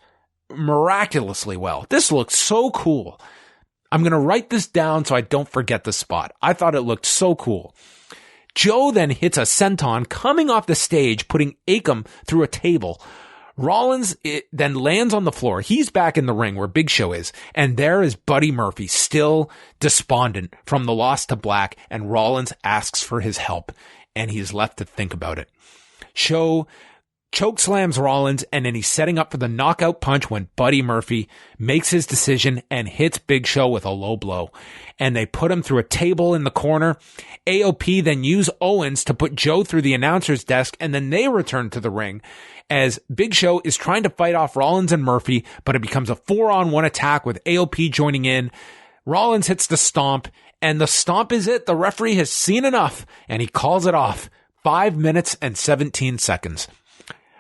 miraculously well. This looked so cool. I'm going to write this down so I don't forget the spot. I thought it looked so cool. Joe then hits a senton coming off the stage, putting Akam through a table. Rollins then lands on the floor. He's back in the ring where Big Show is. And there is Buddy Murphy, still despondent from the loss to Black. And Rollins asks for his help. And he's left to think about it. Show choke slams Rollins, and then he's setting up for the knockout punch when Buddy Murphy makes his decision and hits Big Show with a low blow. And they put him through a table in the corner. AOP then use Owens to put Joe through the announcer's desk, and then they return to the ring as Big Show is trying to fight off Rollins and Murphy, but it becomes a 4-on-1 attack with AOP joining in. Rollins hits the stomp, and the stomp is it. The referee has seen enough, and he calls it off. 5 minutes and 17 seconds.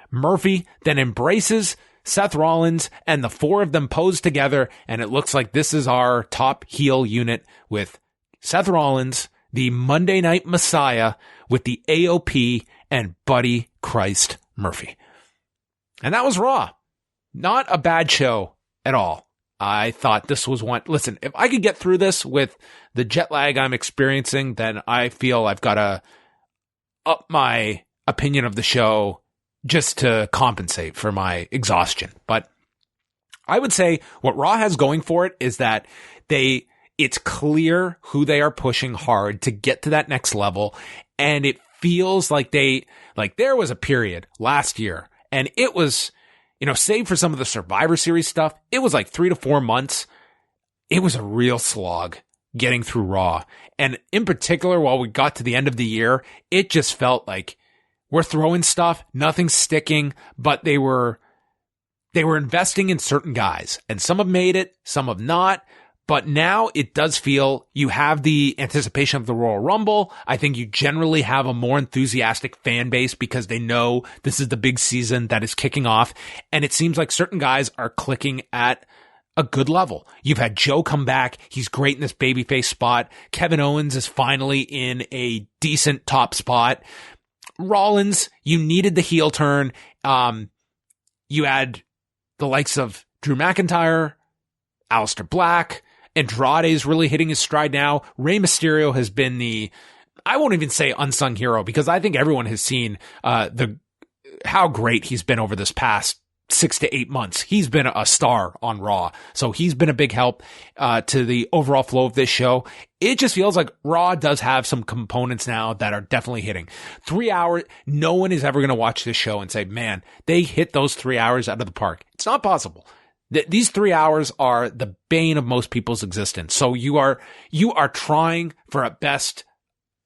Murphy then embraces Seth Rollins, and the four of them pose together, and it looks like this is our top heel unit with Seth Rollins, the Monday Night Messiah, with the AOP and Buddy Christ Murphy. And that was Raw. Not a bad show at all. I thought this was one. Listen, if I could get through this with the jet lag I'm experiencing, then I feel I've got to up my opinion of the show just to compensate for my exhaustion. But I would say what Raw has going for it is that it's clear who they are pushing hard to get to that next level. And it feels like there was a period last year, and it was, save for some of the Survivor Series stuff, it was like 3 to 4 months. It was a real slog getting through Raw. And in particular, while we got to the end of the year, it just felt like we're throwing stuff, nothing's sticking, but they were investing in certain guys, and some have made it, some have not. But now it does feel you have the anticipation of the Royal Rumble. I think you generally have a more enthusiastic fan base because they know this is the big season that is kicking off. And it seems like certain guys are clicking at a good level. You've had Joe come back. He's great in this babyface spot. Kevin Owens is finally in a decent top spot. Rollins, you needed the heel turn. You had the likes of Drew McIntyre, Aleister Black. Andrade is really hitting his stride now. Rey Mysterio has been I won't even say unsung hero, because I think everyone has seen how great he's been over this past 6 to 8 months. He's been a star on Raw. So he's been a big help to the overall flow of this show. It just feels like Raw does have some components now that are definitely hitting. 3 hours, no one is ever going to watch this show and say, man, they hit those 3 hours out of the park. It's not possible. These 3 hours are the bane of most people's existence. So you are trying for at best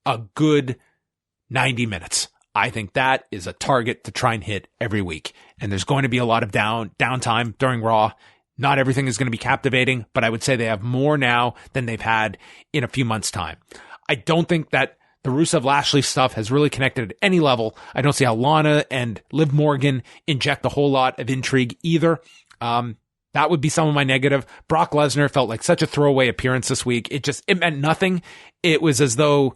a good 90 minutes. I think that is a target to try and hit every week. And there's going to be a lot of downtime during Raw. Not everything is going to be captivating, but I would say they have more now than they've had in a few months' time. I don't think that the Rusev Lashley stuff has really connected at any level. I don't see how Lana and Liv Morgan inject a whole lot of intrigue either. That would be some of my negative. Brock Lesnar felt like such a throwaway appearance this week. It meant nothing. It was as though,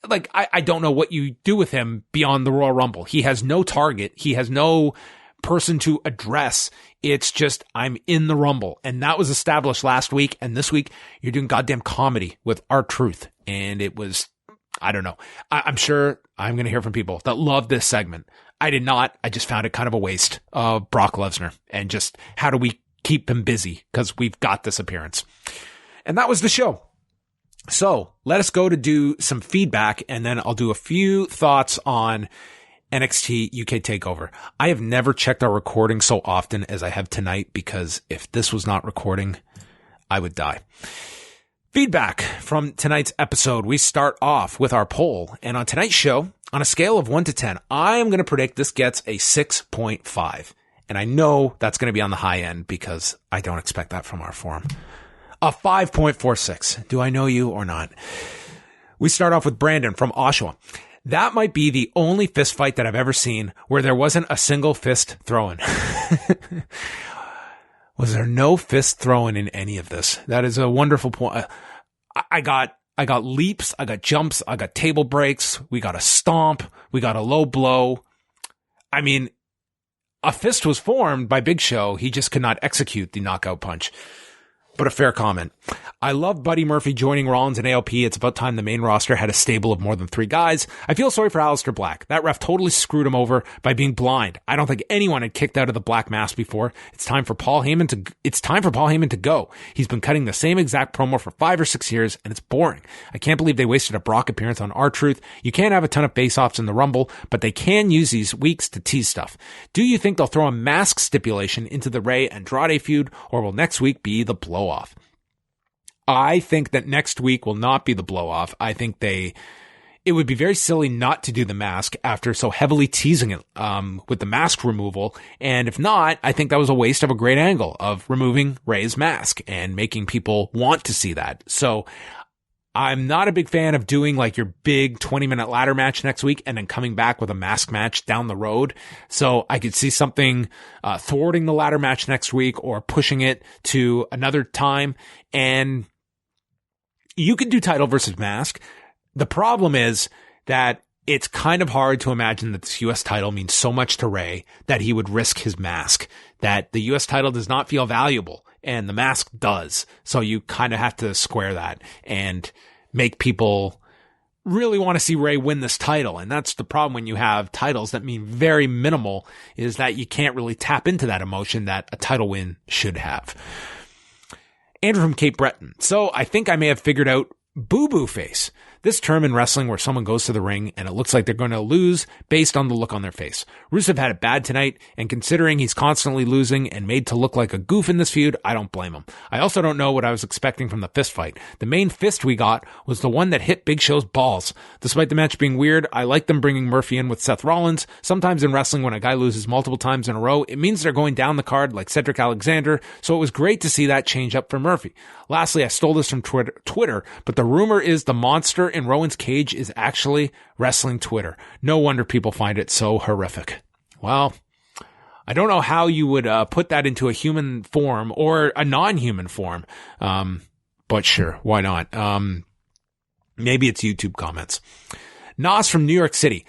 like, I don't know what you do with him beyond the Royal Rumble. He has no target. He has no person to address. It's just, I'm in the Rumble. And that was established last week. And this week, you're doing goddamn comedy with R-Truth. And it was, I don't know. I'm sure I'm going to hear from people that love this segment. I did not. I just found it kind of a waste of Brock Lesnar. And just, how do we keep him busy? Because we've got this appearance. And that was the show. So let us go to do some feedback, and then I'll do a few thoughts on NXT UK TakeOver. I have never checked our recording so often as I have tonight, because if this was not recording, I would die. Feedback from tonight's episode. We start off with our poll, and on tonight's show, on a scale of 1 to 10, I am going to predict this gets a 6.5. And I know that's going to be on the high end because I don't expect that from our forum. A 5.46. Do I know you or not? We start off with Brandon from Oshawa. That might be the only fist fight that I've ever seen where there wasn't a single fist thrown. Was there no fist thrown in any of this? That is a wonderful point. I got leaps, I got jumps, I got table breaks, we got a stomp, we got a low blow. I mean, a fist was formed by Big Show. He just could not execute the knockout punch. But a fair comment. I love Buddy Murphy joining Rollins and AOP. It's about time the main roster had a stable of more than 3 guys. I feel sorry for Aleister Black. That ref totally screwed him over by being blind. I don't think anyone had kicked out of the black mask before. It's time for Paul Heyman to go. He's been cutting the same exact promo for 5 or 6 years, and it's boring. I can't believe they wasted a Brock appearance on R-Truth. You can't have a ton of face-offs in the Rumble, but they can use these weeks to tease stuff. Do you think they'll throw a mask stipulation into the Rey Andrade feud, or will next week be the blow-off? I think that next week will not be the blow-off. I think it would be very silly not to do the mask after so heavily teasing it with the mask removal. And if not, I think that was a waste of a great angle of removing Rey's mask and making people want to see that. So I'm not a big fan of doing like your big 20-minute ladder match next week and then coming back with a mask match down the road. So I could see something thwarting the ladder match next week or pushing it to another time. And you could do title versus mask. The problem is that it's kind of hard to imagine that this U.S. title means so much to Rey that he would risk his mask, that the U.S. title does not feel valuable and the mask does. So you kind of have to square that and make people really want to see Rey win this title. And that's the problem when you have titles that mean very minimal, is that you can't really tap into that emotion that a title win should have. Andrew from Cape Breton. So I think I may have figured out boo-boo face. This term in wrestling where someone goes to the ring and it looks like they're going to lose based on the look on their face. Rusev had it bad tonight, and considering he's constantly losing and made to look like a goof in this feud, I don't blame him. I also don't know what I was expecting from the fist fight. The main fist we got was the one that hit Big Show's balls. Despite the match being weird, I like them bringing Murphy in with Seth Rollins. Sometimes in wrestling, when a guy loses multiple times in a row, it means they're going down the card like Cedric Alexander, so it was great to see that change up for Murphy. Lastly, I stole this from Twitter, but the rumor is the monster in Rowan's cage is actually wrestling Twitter. No wonder people find it so horrific. Well, I don't know how you would put that into a human form or a non-human form, but sure, why not? Maybe it's YouTube comments. Nas from New York City.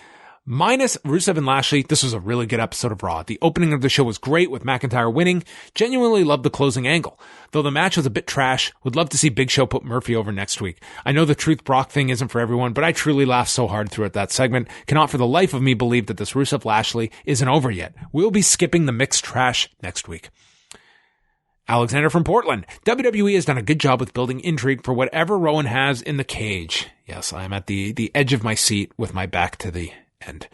Minus Rusev and Lashley, this was a really good episode of Raw. The opening of the show was great with McIntyre winning. Genuinely loved the closing angle. Though the match was a bit trash, would love to see Big Show put Murphy over next week. I know the Truth Brock thing isn't for everyone, but I truly laughed so hard throughout that segment. Cannot for the life of me believe that this Rusev Lashley isn't over yet. We'll be skipping the mixed trash next week. Alexander from Portland. WWE has done a good job with building intrigue for whatever Rowan has in the cage. Yes, I am at the edge of my seat with my back to the end.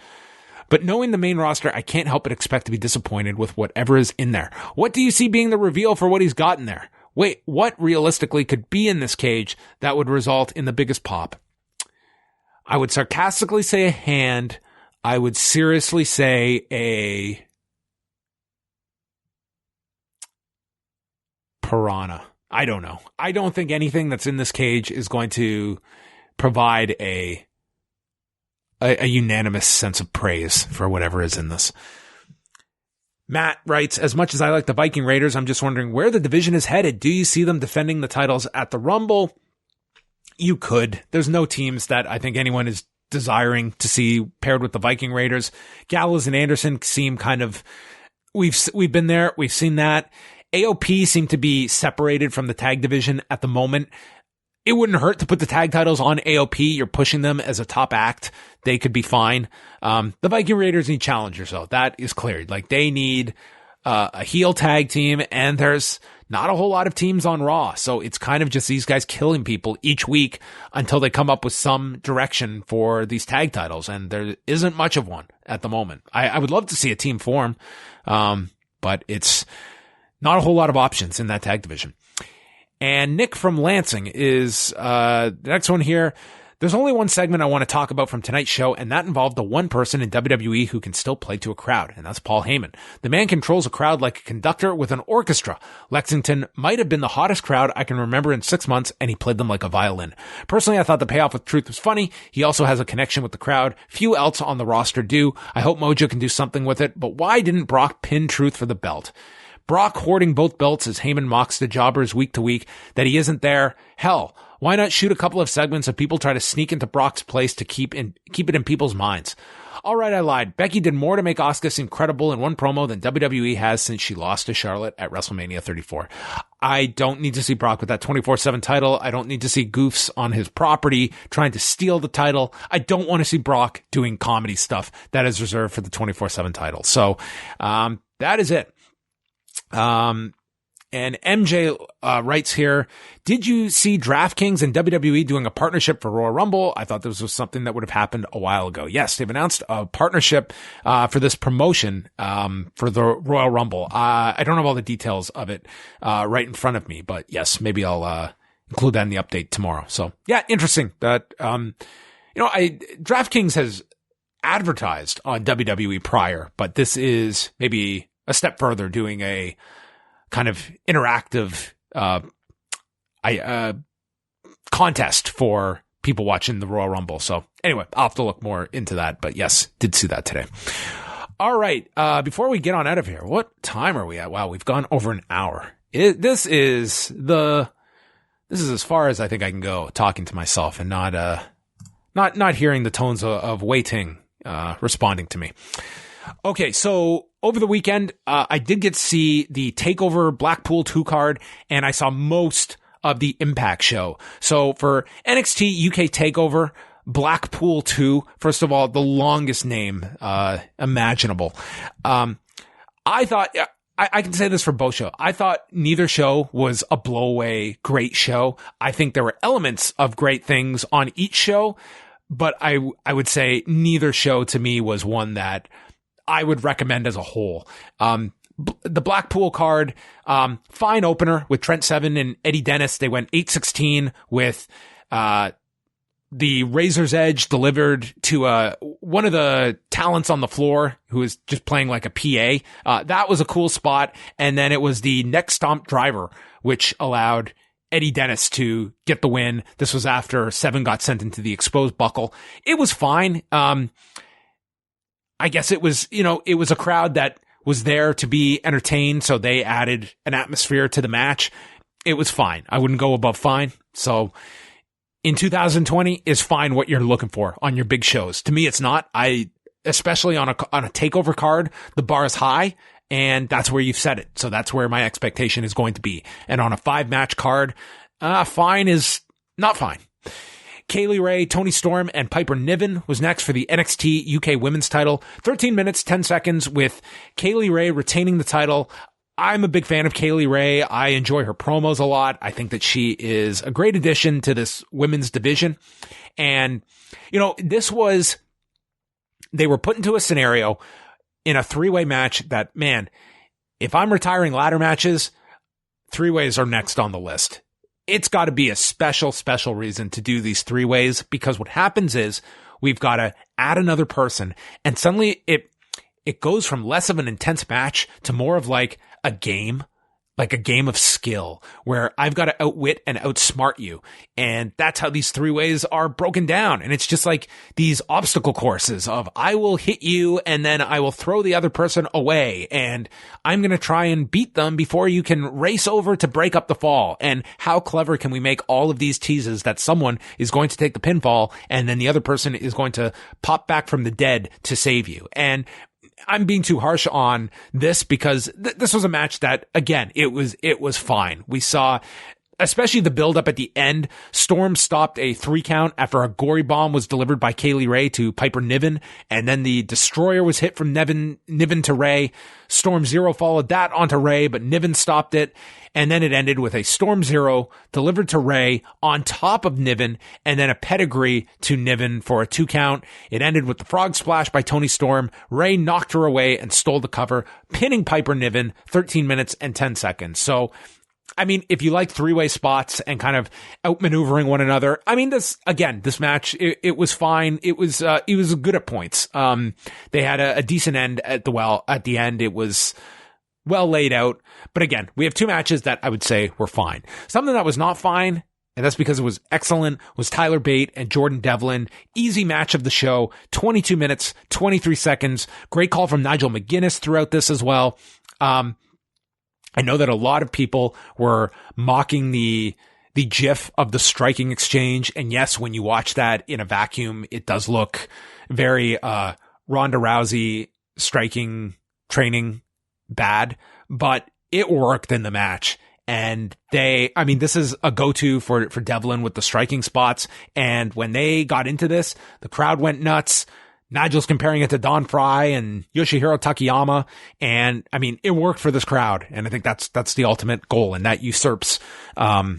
But knowing the main roster, I can't help but expect to be disappointed with whatever is in there. What do you see being the reveal for what he's got in there? Wait, what realistically could be in this cage that would result in the biggest pop? I would sarcastically say a hand. I would seriously say a piranha. I don't know. I don't think anything that's in this cage is going to provide a unanimous sense of praise for whatever is in this. Matt writes, as much as I like the Viking Raiders, I'm just wondering where the division is headed. Do you see them defending the titles at the Rumble? You could. There's no teams that I think anyone is desiring to see paired with the Viking Raiders. Gallows and Anderson seem kind of, we've been there. We've seen that. AOP seem to be separated from the tag division at the moment. It wouldn't hurt to put the tag titles on AOP. You're pushing them as a top act. They could be fine. The Viking Raiders need challengers, though. That is clear. Like, they need a heel tag team, and there's not a whole lot of teams on Raw. So it's kind of just these guys killing people each week until they come up with some direction for these tag titles. And there isn't much of one at the moment. I would love to see a team form, but it's not a whole lot of options in that tag division. And Nick from Lansing is the next one here. There's only one segment I want to talk about from tonight's show, and that involved the one person in WWE who can still play to a crowd, and that's Paul Heyman. The man controls a crowd like a conductor with an orchestra. Lexington might have been the hottest crowd I can remember in 6 months, and he played them like a violin. Personally, I thought the payoff with Truth was funny. He also has a connection with the crowd. Few else on the roster do. I hope Mojo can do something with it, but why didn't Brock pin Truth for the belt? Brock hoarding both belts as Heyman mocks the jobbers week to week that he isn't there. Hell, why not shoot a couple of segments of people try to sneak into Brock's place to keep it in people's minds? All right, I lied. Becky did more to make Asuka seem credible in one promo than WWE has since she lost to Charlotte at WrestleMania 34. I don't need to see Brock with that 24/7 title. I don't need to see goofs on his property trying to steal the title. I don't want to see Brock doing comedy stuff that is reserved for the 24/7 title. So, that is it. And MJ writes here, did you see DraftKings and WWE doing a partnership for Royal Rumble? I thought this was something that would have happened a while ago. Yes, they've announced a partnership for this promotion for the Royal Rumble. I don't have all the details of it right in front of me, but yes, maybe I'll include that in the update tomorrow. So yeah, interesting that DraftKings has advertised on WWE prior, but this is maybe a step further, doing a kind of interactive contest for people watching the Royal Rumble. So anyway, I'll have to look more into that. But yes, did see that today. All right. Before we get on out of here, what time are we at? Wow, we've gone over an hour. This is as far as I think I can go talking to myself and not hearing the tones of Wei Ting responding to me. Okay, so over the weekend, I did get to see the TakeOver Blackpool II card, and I saw most of the Impact show. So for NXT UK TakeOver Blackpool II, first of all, the longest name imaginable. I thought, I can say this for both shows. I thought neither show was a blowaway great show. I think there were elements of great things on each show, but I would say neither show to me was one that I would recommend as a whole. The Blackpool card, fine opener with Trent Seven and Eddie Dennis. They went 8-16 with, the Razor's Edge delivered to, one of the talents on the floor who was just playing like a PA. That was a cool spot. And then it was the neck stomp driver, which allowed Eddie Dennis to get the win. This was after Seven got sent into the exposed buckle. It was fine. I guess it was a crowd that was there to be entertained, so they added an atmosphere to the match. It was fine. I wouldn't go above fine. So in 2020 is fine what you're looking for on your big shows. To me, it's not. Especially on a TakeOver card, the bar is high, and that's where you've set it. So that's where my expectation is going to be. And on a 5-match card, fine is not fine. Kaylee Ray, Toni Storm, and Piper Niven was next for the NXT UK Women's title. 13 minutes, 10 seconds with Kaylee Ray retaining the title. I'm a big fan of Kaylee Ray. I enjoy her promos a lot. I think that she is a great addition to this women's division. And, this was they were put into a scenario in a three-way match that, man, if I'm retiring ladder matches, three-ways are next on the list. It's got to be a special, special reason to do these three-ways, because what happens is we've got to add another person, and suddenly it goes from less of an intense match to more of like a game of skill where I've got to outwit and outsmart you. And that's how these three-ways are broken down. And it's just like these obstacle courses of I will hit you and then I will throw the other person away and I'm going to try and beat them before you can race over to break up the fall. And how clever can we make all of these teases that someone is going to take the pinfall and then the other person is going to pop back from the dead to save you. And I'm being too harsh on this because this was a match that, again, it was fine. We saw, especially the build up at the end. Storm stopped a 3 count after a gory bomb was delivered by Kaylee Ray to Piper Niven. And then the destroyer was hit from Niven to Ray. Storm Zero followed that onto Ray, but Niven stopped it. And then it ended with a Storm Zero delivered to Ray on top of Niven, and then a pedigree to Niven for a 2 count. It ended with the frog splash by Toni Storm. Ray knocked her away and stole the cover, pinning Piper Niven 13 minutes and 10 seconds. So, I mean, if you like three-way spots and kind of outmaneuvering one another, I mean, this match, it was fine. It was good at points. They had a decent end at the end. It was well laid out. But again, we have 2 matches that I would say were fine. Something that was not fine, and that's because it was excellent, was Tyler Bate and Jordan Devlin. Easy match of the show, 22 minutes, 23 seconds. Great call from Nigel McGuinness throughout this as well. I know that a lot of people were mocking the gif of the striking exchange. And yes, when you watch that in a vacuum, it does look very Ronda Rousey striking training bad, but it worked in the match. And this is a go-to for Devlin with the striking spots. And when they got into this, the crowd went nuts. Nigel's comparing it to Don Fry and Yoshihiro Takayama. And I mean, it worked for this crowd. And I think that's the ultimate goal. And that usurps, what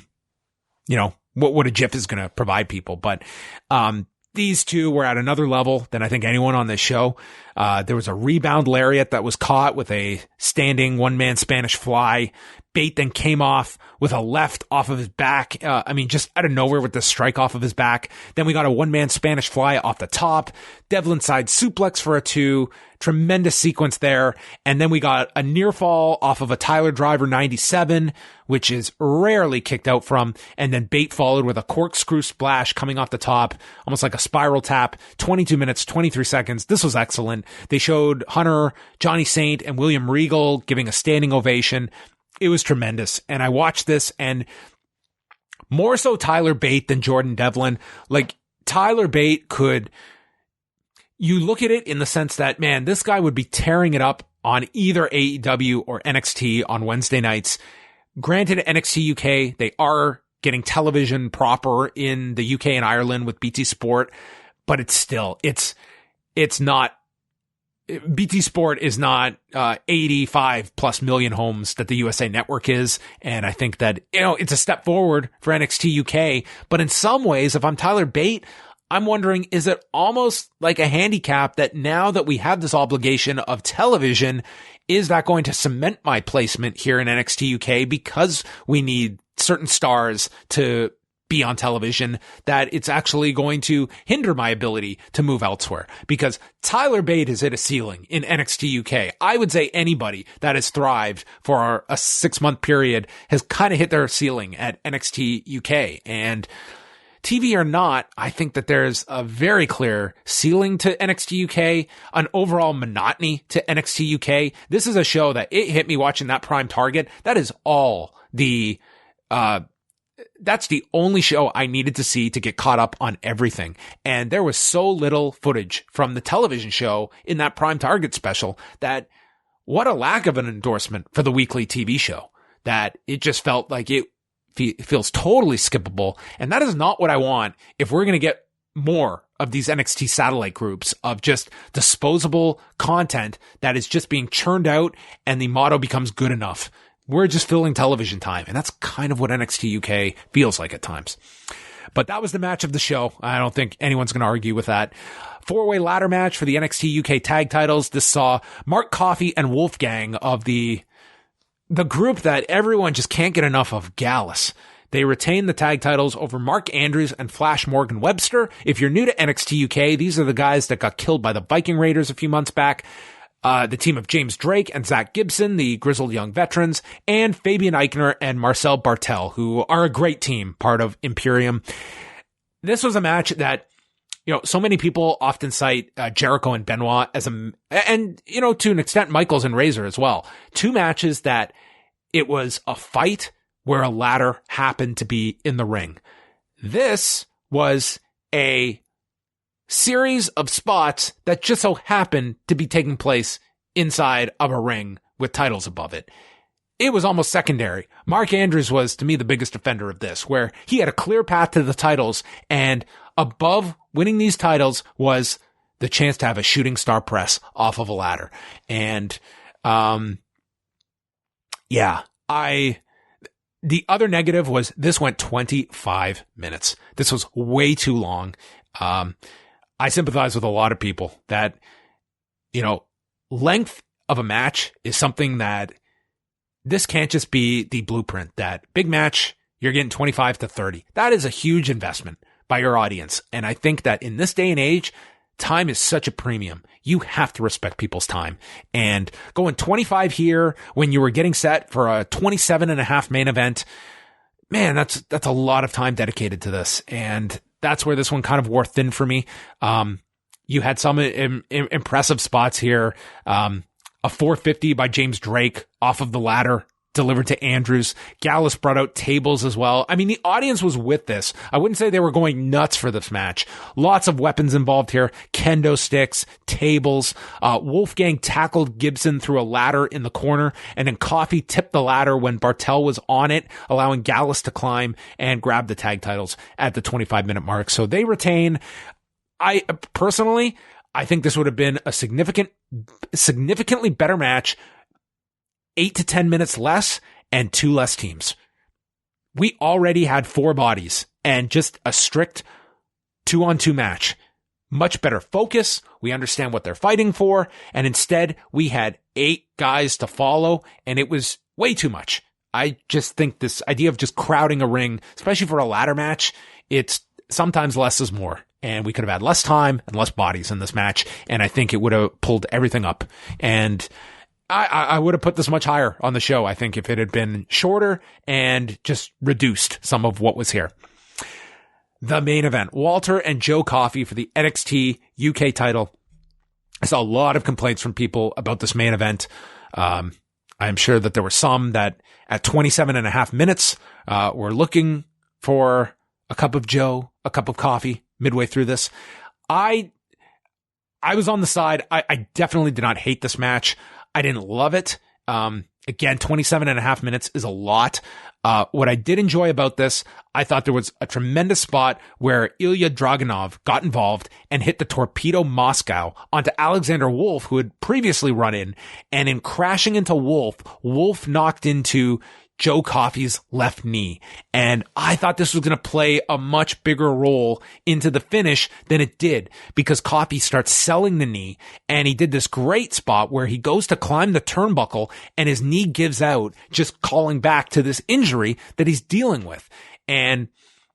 a GIF is going to provide people. But, these two were at another level than I think anyone on this show. There was a rebound lariat that was caught with a standing one-man Spanish fly. Bate then came off with a left off of his back. Just out of nowhere with the strike off of his back. Then we got a one-man Spanish fly off the top. Devlin side suplex for a 2. Tremendous sequence there. And then we got a near fall off of a Tyler Driver 97, which is rarely kicked out from. And then Bate followed with a corkscrew splash coming off the top, almost like a spiral tap. 22 minutes, 23 seconds. This was excellent. They showed Hunter, Johnny Saint, and William Regal giving a standing ovation. It was tremendous. And I watched this, and more so Tyler Bate than Jordan Devlin. Like, Tyler Bate you look at it in the sense that, man, this guy would be tearing it up on either AEW or NXT on Wednesday nights. Granted, NXT UK, they are getting television proper in the UK and Ireland with BT Sport, but it's not, BT Sport is not 85 plus million homes that the USA Network is. And I think that, it's a step forward for NXT UK. But in some ways, if I'm Tyler Bate, I'm wondering, is it almost like a handicap that now that we have this obligation of television, is that going to cement my placement here in NXT UK because we need certain stars to be on television, that it's actually going to hinder my ability to move elsewhere? Because Tyler Bate has hit a ceiling in NXT UK. I would say anybody that has thrived for a 6-month period has kind of hit their ceiling at NXT UK. And TV or not, I think that there's a very clear ceiling to NXT UK, an overall monotony to NXT UK. This is a show that it hit me watching that Prime Target. That is all that's the only show I needed to see to get caught up on everything. And there was so little footage from the television show in that Prime Target special that what a lack of an endorsement for the weekly TV show, that it just felt like it feels totally skippable. And that is not what I want if we're going to get more of these NXT satellite groups of just disposable content that is just being churned out and the motto becomes good enough. We're just filling television time. And that's kind of what NXT UK feels like at times. But that was the match of the show. I don't think anyone's going to argue with that. 4-way ladder match for the NXT UK tag titles. This saw Mark Coffey and Wolfgang of the group that everyone just can't get enough of, Gallus. They retained the tag titles over Mark Andrews and Flash Morgan Webster. If you're new to NXT UK, these are the guys that got killed by the Viking Raiders a few months back. The team of James Drake and Zach Gibson, the grizzled young veterans, and Fabian Eichner and Marcel Bartel, who are a great team, part of Imperium. This was a match that, so many people often cite Jericho and Benoit as and to an extent, Michaels and Razor as well. Two matches that it was a fight where a ladder happened to be in the ring. This was a series of spots that just so happened to be taking place inside of a ring with titles above it. It was almost secondary. Mark Andrews was, to me, the biggest offender of this, where he had a clear path to the titles, and above winning these titles was the chance to have a shooting star press off of a ladder. And, the other negative was this went 25 minutes. This was way too long. I sympathize with a lot of people that, length of a match is something that this can't just be the blueprint that big match, you're getting 25 to 30. That is a huge investment by your audience. And I think that in this day and age, time is such a premium. You have to respect people's time. And going 25 here when you were getting set for a 27.5 main event, man, that's a lot of time dedicated to this. And that's where this one kind of wore thin for me. You had some impressive spots here. A 450 by James Drake off of the ladder delivered to Andrews. Gallus brought out tables as well. I mean, the audience was with this. I wouldn't say they were going nuts for this match. Lots of weapons involved here. Kendo sticks, tables. Wolfgang tackled Gibson through a ladder in the corner, and then Coffey tipped the ladder when Bartel was on it, allowing Gallus to climb and grab the tag titles at the 25-minute mark. So they retain. I think this would have been a significantly better match, 8 to 10 minutes less and 2 less teams. We already had 4 bodies and just a strict 2-on-2 match. Much better focus. We understand what they're fighting for. And instead we had 8 guys to follow, and it was way too much. I just think this idea of just crowding a ring, especially for a ladder match, it's sometimes less is more. And we could have had less time and less bodies in this match. And I think it would have pulled everything up. And I would have put this much higher on the show, I think, if it had been shorter and just reduced some of what was here. The main event, Walter and Joe Coffey for the NXT UK title. I saw a lot of complaints from people about this main event. I'm sure that there were some that at 27.5 minutes were looking for a cup of Joe, a cup of coffee midway through this. I was on the side. I definitely did not hate this match. I didn't love it. Again, 27.5 minutes is a lot. What I did enjoy about this, I thought there was a tremendous spot where Ilya Dragunov got involved and hit the Torpedo Moscow onto Alexander Wolf, who had previously run in. And in crashing into Wolf, Wolf knocked into Joe Coffey's left knee. And I thought this was going to play a much bigger role into the finish than it did, because Coffey starts selling the knee, and he did this great spot where he goes to climb the turnbuckle and his knee gives out, just calling back to this injury that he's dealing with. And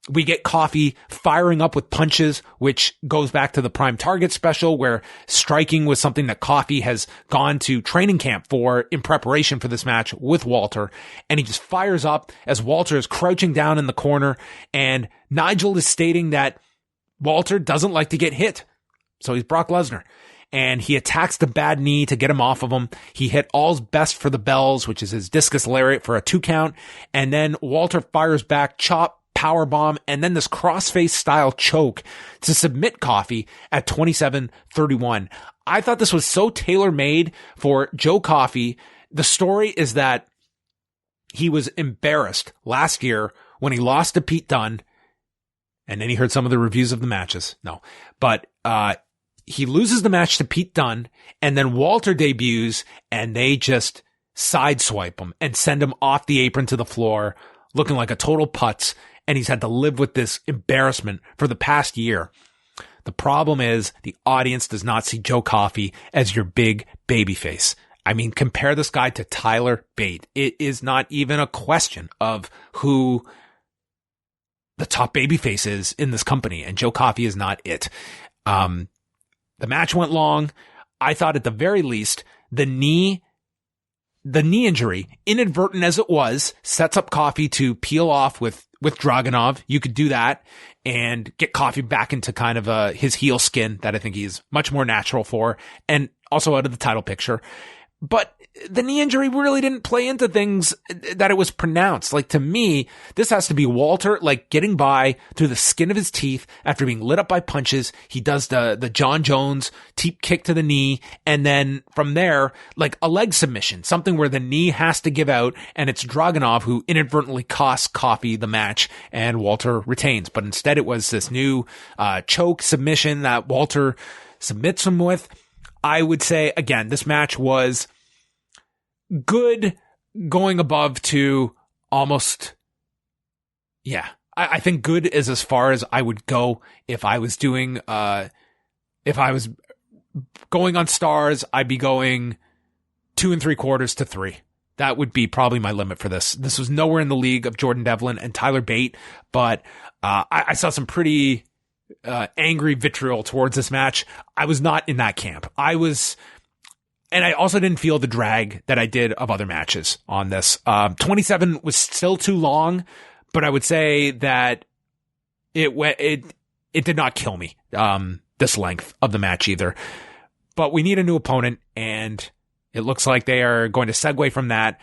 we get Coffey firing up with punches, which goes back to the Prime Target special, where striking was something that Coffey has gone to training camp for in preparation for this match with Walter. And he just fires up as Walter is crouching down in the corner. And Nigel is stating that Walter doesn't like to get hit. So he's Brock Lesnar. And he attacks the bad knee to get him off of him. He hit All's Best for the Bells, which is his discus lariat, for a 2 count. And then Walter fires back, chop, powerbomb, and then this crossface style choke to submit Coffey at 27-31. I thought this was so tailor-made for Joe Coffey. The story is that he was embarrassed last year when he lost to Pete Dunne, and then he heard some of the reviews of the matches. But he loses the match to Pete Dunne, and then Walter debuts, and they just sideswipe him and send him off the apron to the floor, looking like a total putz. and he's had to live with this embarrassment for the past year. The problem is the audience does not see Joe Coffey as your big babyface. I mean, compare this guy to Tyler Bate. It is not even a question of who the top babyface is in this company, and Joe Coffey is not it. The match went long. I thought at the very least, the knee injury, inadvertent as it was, sets up Coffey to peel off with Dragunov. You could do that and get Coffey back into kind of his heel skin that I think he's much more natural for, and also out of the title picture. But the knee injury really didn't play into things that it was pronounced. Like, to me, this has to be Walter, like, getting by through the skin of his teeth after being lit up by punches. He does the John Jones teep kick to the knee. And then from there, like a leg submission, something where the knee has to give out. And it's Dragunov who inadvertently costs Coffey the match, and Walter retains. But instead it was this new choke submission that Walter submits him with. I would say, again, this match was good going above to almost, yeah. I think good is as far as I would go if I was doing, if I was going on stars, I'd be going 2 3/4 to 3. That would be probably my limit for this. This was nowhere in the league of Jordan Devlin and Tyler Bate, but I saw some pretty angry vitriol towards this match. I was not in that camp. And I also didn't feel the drag that I did of other matches on this. 27 was still too long, but I would say that it did not kill me, this length of the match either. But we need a new opponent, and it looks like they are going to segue from that,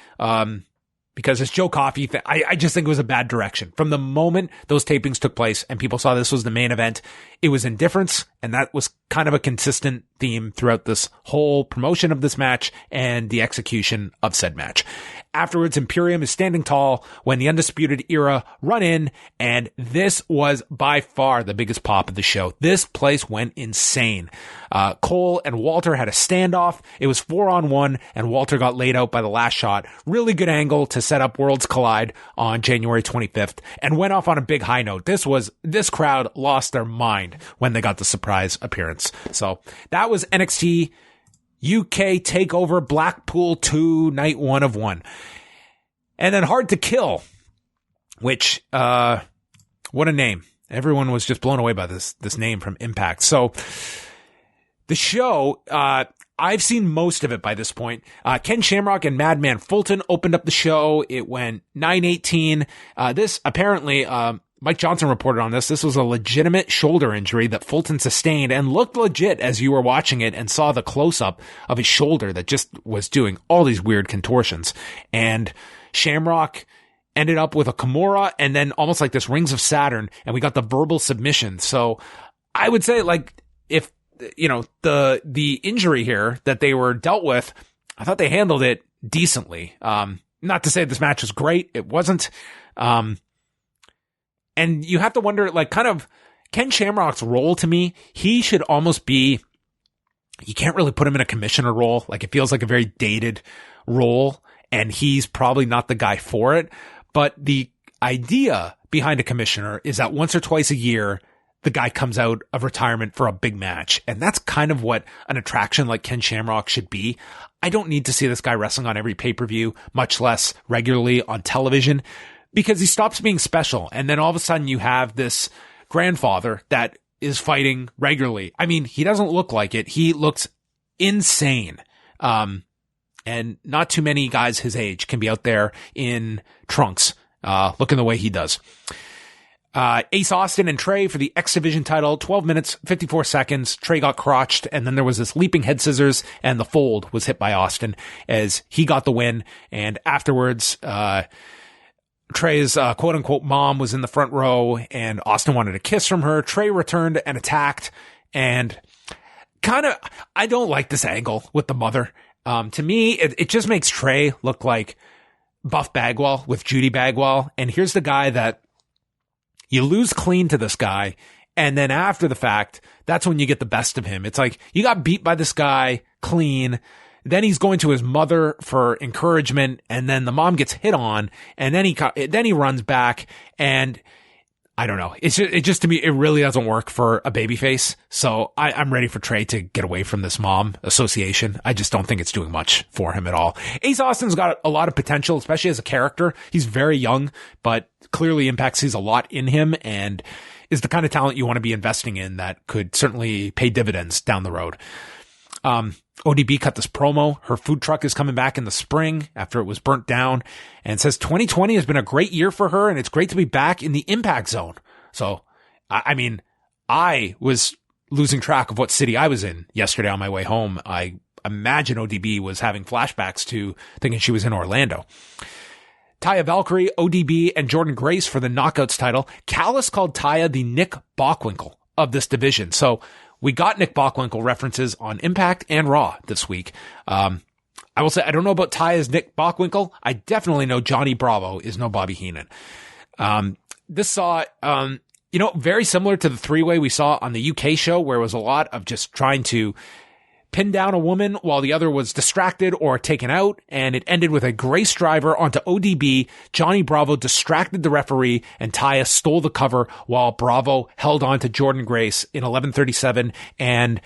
because it's Joe Coffey. I just think it was a bad direction. From the moment those tapings took place and people saw this was the main event, it was indifference, and that was kind of a consistent theme throughout this whole promotion of this match and the execution of said match. Afterwards, Imperium is standing tall when the Undisputed Era run in, and this was by far the biggest pop of the show. This place went insane. Cole and Walter had a standoff. It was 4-on-1, and Walter got laid out by the last shot. Really good angle to set up Worlds Collide on January 25th, and went off on a big high note. This crowd lost their mind when they got the surprise appearance. So that was NXT UK TakeOver Blackpool II, night 1 of 1. And then Hard to Kill, which, what a name. Everyone was just blown away by this name from Impact. So the show, I've seen most of it by this point. Ken Shamrock and Madman Fulton opened up the show. It went 9:18. This apparently, Mike Johnson reported on this. This was a legitimate shoulder injury that Fulton sustained and looked legit as you were watching it and saw the close-up of his shoulder that just was doing all these weird contortions. And Shamrock ended up with a Kimura and then almost like this Rings of Saturn, and we got the verbal submission. So I would say, like, if, you know, the injury here that they were dealt with, I thought they handled it decently. Not to say this match was great. It wasn't. And you have to wonder, like, kind of Ken Shamrock's role to me, he should almost be, you can't really put him in a commissioner role. Like, it feels like a very dated role, and he's probably not the guy for it. But the idea behind a commissioner is that once or twice a year, the guy comes out of retirement for a big match. And that's kind of what an attraction like Ken Shamrock should be. I don't need to see this guy wrestling on every pay-per-view, much less regularly on television, because he stops being special. And then all of a sudden you have this grandfather that is fighting regularly. I mean, he doesn't look like it. He looks insane. And not too many guys his age can be out there in trunks, looking the way he does. Ace Austin and Trey for the X Division title, 12 minutes, 54 seconds. Trey got crotched, and then there was this leaping head scissors, and the fold was hit by Austin as he got the win. And afterwards, Trey's quote unquote mom was in the front row, and Austin wanted a kiss from her. Trey returned and attacked, and I don't like this angle with the mother. To me, it just makes Trey look like Buff Bagwell with Judy Bagwell. And here's the guy that you lose clean to this guy, and then after the fact, that's when you get the best of him. It's like, you got beat by this guy clean, then he's going to his mother for encouragement, and then the mom gets hit on, and then he runs back, and I don't know. It just to me, it really doesn't work for a babyface. So I'm ready for Trey to get away from this mom association. I just don't think it's doing much for him at all. Ace Austin's got a lot of potential, especially as a character. He's very young, but clearly Impact sees a lot in him and is the kind of talent you want to be investing in that could certainly pay dividends down the road. ODB cut this promo. Her food truck is coming back in the spring after it was burnt down, and says 2020 has been a great year for her and it's great to be back in the Impact Zone. So, I mean, I was losing track of what city I was in yesterday on my way home. I imagine ODB was having flashbacks to thinking she was in Orlando. Taya Valkyrie, ODB, and Jordynne Grace for the Knockouts title. Callis called Taya the Nick Bockwinkel of this division. So, we got Nick Bockwinkel references on Impact and Raw this week. I will say, I don't know about Ty as Nick Bockwinkel. I definitely know Johnny Bravo is no Bobby Heenan. This saw, very similar to the three-way we saw on the UK show, where it was a lot of just trying to pin down a woman while the other was distracted or taken out, and it ended with a Grace driver onto ODB. Johnny Bravo distracted the referee, and Taya stole the cover while Bravo held on to Jordynne Grace in 11:37, and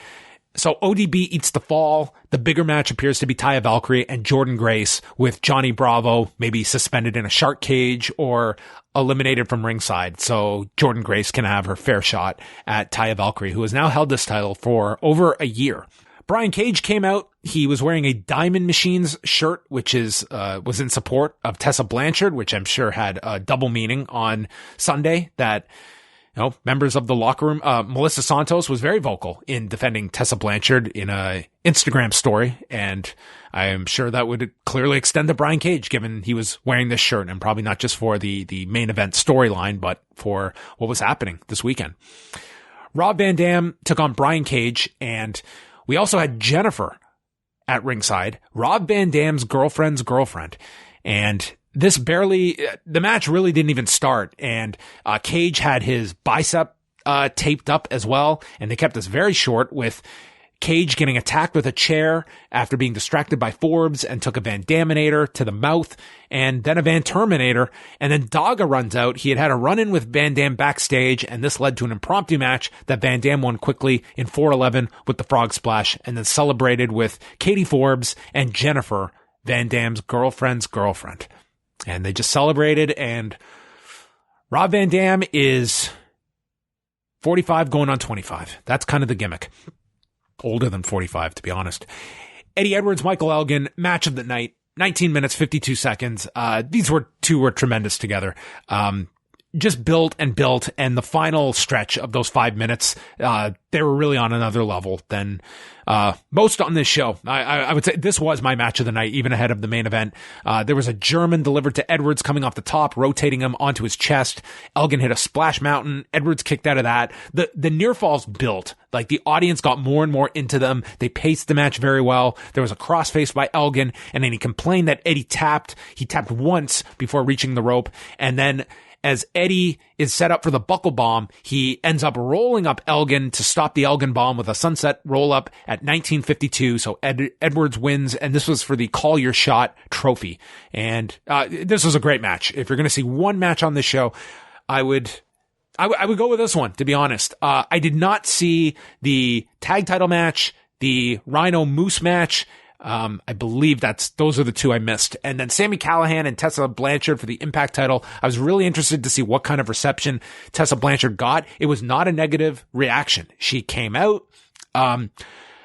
so ODB eats the fall. The bigger match appears to be Taya Valkyrie and Jordynne Grace, with Johnny Bravo maybe suspended in a shark cage or eliminated from ringside, so Jordynne Grace can have her fair shot at Taya Valkyrie, who has now held this title for over a year. Brian Cage came out. He was wearing a Diamond Machines shirt, which was in support of Tessa Blanchard, which I'm sure had a double meaning on Sunday that, members of the locker room, Melissa Santos was very vocal in defending Tessa Blanchard in a Instagram story. And I am sure that would clearly extend to Brian Cage, given he was wearing this shirt, and probably not just for the main event storyline, but for what was happening this weekend. Rob Van Dam took on Brian Cage, and we also had Jennifer at ringside, Rob Van Dam's girlfriend's girlfriend. And the match really didn't even start. And Cage had his bicep taped up as well. And they kept this very short, with Cage getting attacked with a chair after being distracted by Forbes, and took a Van Daminator to the mouth, and then a Van Terminator, and then Daga runs out. He had a run-in with Van Dam backstage, and this led to an impromptu match that Van Dam won quickly in 4:11 with the frog splash, and then celebrated with Katie Forbes and Jennifer, Van Dam's girlfriend's girlfriend. And they just celebrated, and Rob Van Dam is 45 going on 25. That's kind of the gimmick. Older than 45, to be honest. Eddie Edwards, Michael Elgin, match of the night, 19 minutes, 52 seconds. These two were tremendous together. Just built, and the final stretch of those 5 minutes, they were really on another level than most on this show. I would say this was my match of the night, even ahead of the main event. There was a German delivered to Edwards coming off the top, rotating him onto his chest. Elgin hit a splash mountain. Edwards kicked out of that. The near falls built. Like, the audience got more and more into them. They paced the match very well. There was a crossface by Elgin, and then he complained that Eddie tapped. He tapped once before reaching the rope, and then as Eddie is set up for the buckle bomb, he ends up rolling up Elgin to stop the Elgin bomb with a sunset roll up at 19:52. So Edwards wins, and this was for the Call Your Shot trophy. And this was a great match. If you're going to see one match on this show, I would go with this one, to be honest. I did not see the tag title match, the Rhino Moose match. I believe those are the two I missed. And then Sami Callihan and Tessa Blanchard for the Impact title. I was really interested to see what kind of reception Tessa Blanchard got. It was not a negative reaction. She came out.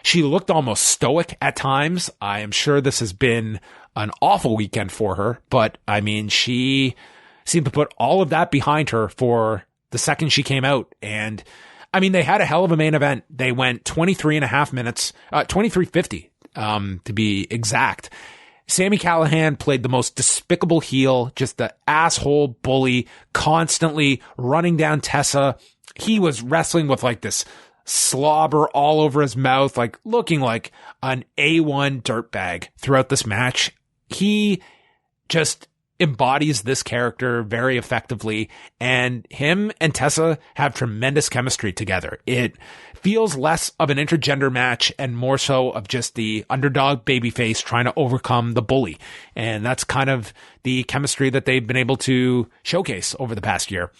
She looked almost stoic at times. I am sure this has been an awful weekend for her, but I mean, she seemed to put all of that behind her for the second she came out. And I mean, they had a hell of a main event. They went 23 and a half minutes, 23:50. To be exact. Sami Callihan played the most despicable heel, just the asshole bully, constantly running down Tessa. He was wrestling with like this slobber all over his mouth, like looking like an A1 dirtbag throughout this match. He just embodies this character very effectively, and him and Tessa have tremendous chemistry together. It feels less of an intergender match and more so of just the underdog babyface trying to overcome the bully. And that's kind of the chemistry that they've been able to showcase over the past year.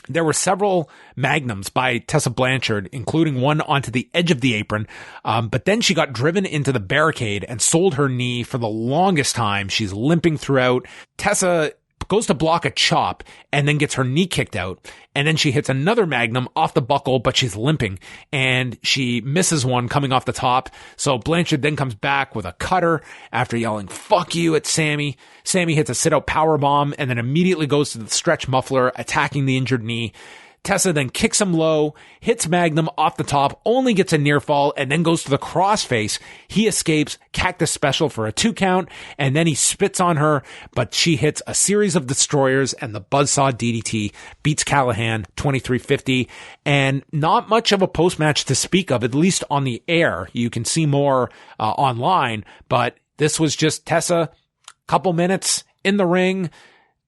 There were several magnums by Tessa Blanchard, including one onto the edge of the apron. But then she got driven into the barricade and sold her knee for the longest time. She's limping throughout. Tessa goes to block a chop and then gets her knee kicked out. And then she hits another magnum off the buckle, but she's limping and she misses one coming off the top. So Blanchard then comes back with a cutter after yelling, "Fuck you" at Sammy. Sammy hits a sit-out powerbomb and then immediately goes to the stretch muffler, attacking the injured knee. Tessa then kicks him low, hits Magnum off the top, only gets a near fall, and then goes to the crossface. He escapes, Cactus Special for a 2 count, and then he spits on her, but she hits a series of destroyers, and the Buzzsaw DDT beats Callahan 23-50, and not much of a post-match to speak of, at least on the air. You can see more online, but this was just Tessa, couple minutes in the ring.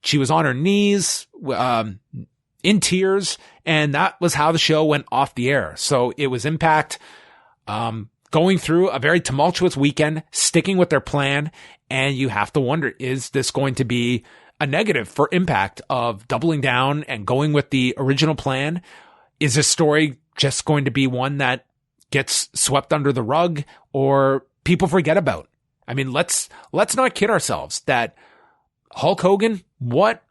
She was on her knees, in tears, and that was how the show went off the air. So it was Impact going through a very tumultuous weekend, sticking with their plan, and you have to wonder, is this going to be a negative for Impact of doubling down and going with the original plan? Is this story just going to be one that gets swept under the rug or people forget about? I mean, let's not kid ourselves that Hulk Hogan, what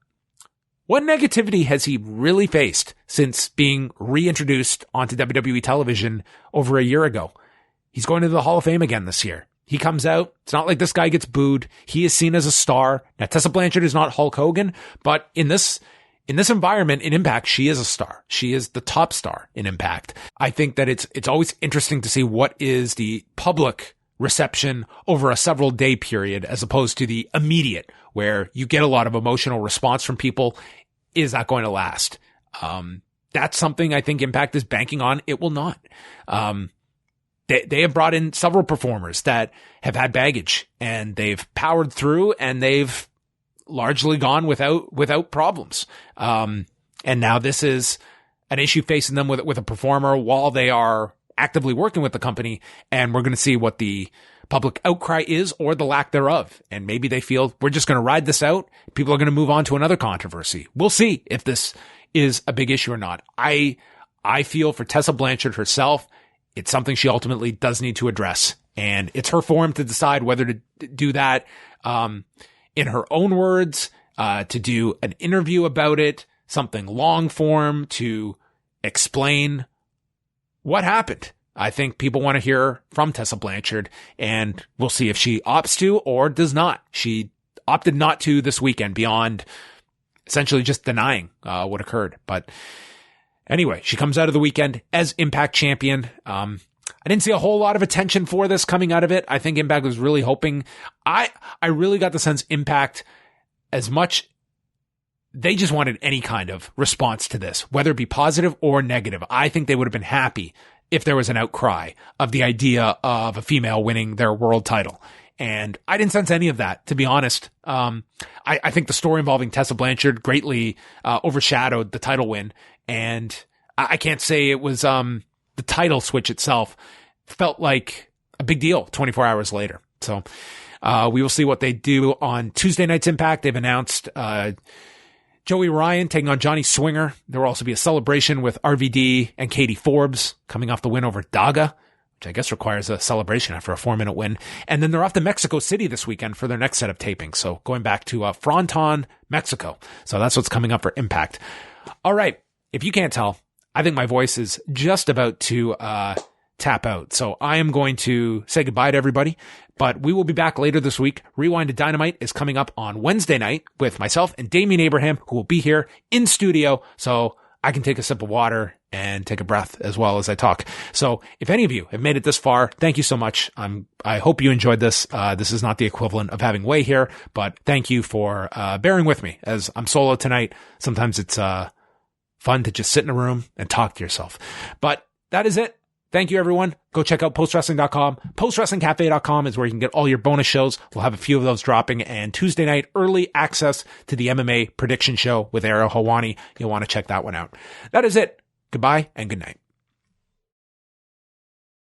negativity has he really faced since being reintroduced onto WWE television over a year ago? He's going to the Hall of Fame again this year. He comes out. It's not like this guy gets booed. He is seen as a star. Now, Tessa Blanchard is not Hulk Hogan, but in this environment, in Impact, she is a star. She is the top star in Impact. I think that it's always interesting to see what is the public reception over a several day period as opposed to the immediate where you get a lot of emotional response from people. Is that going to last? That's something I think Impact is banking on. It will not. They have brought in several performers that have had baggage and they've powered through and they've largely gone without problems. And now this is an issue facing them with a performer while they are actively working with the company. And we're going to see what the public outcry is or the lack thereof. And maybe they feel we're just going to ride this out. People are going to move on to another controversy. We'll see if this is a big issue or not. I feel for Tessa Blanchard herself, it's something she ultimately does need to address. And it's her forum to decide whether to do that, in her own words, to do an interview about it, something long form to explain what happened. I think people want to hear from Tessa Blanchard, and we'll see if she opts to or does not. She opted not to this weekend beyond essentially just denying what occurred. But anyway, she comes out of the weekend as Impact champion. I didn't see a whole lot of attention for this coming out of it. I think Impact was really hoping. I really got the sense Impact, as much, they just wanted any kind of response to this, whether it be positive or negative. I think they would have been happy if there was an outcry of the idea of a female winning their world title. And I didn't sense any of that, to be honest. I think the story involving Tessa Blanchard greatly overshadowed the title win. And I can't say it was the title switch itself felt like a big deal 24 hours later. So we will see what they do on Tuesday night's Impact. They've announced Joey Ryan taking on Johnny Swinger. There will also be a celebration with RVD and Katie Forbes coming off the win over Daga, which I guess requires a celebration after a 4-minute win. And then they're off to Mexico City this weekend for their next set of tapings. So going back to Fronton, Mexico. So that's what's coming up for Impact. All right. If you can't tell, I think my voice is just about to tap out. So I am going to say goodbye to everybody, but we will be back later this week. Rewind to Dynamite is coming up on Wednesday night with myself and Damian Abraham, who will be here in studio. So I can take a sip of water and take a breath as well as I talk. So if any of you have made it this far, thank you so much. I hope you enjoyed this. This is not the equivalent of having Way here, but thank you for bearing with me as I'm solo tonight. Sometimes it's fun to just sit in a room and talk to yourself. But that is it. Thank you, everyone. Go check out postwrestling.com. Postwrestlingcafe.com is where you can get all your bonus shows. We'll have a few of those dropping. And Tuesday night, early access to the MMA prediction show with Ariel Hawani. You'll want to check that one out. That is it. Goodbye and good night.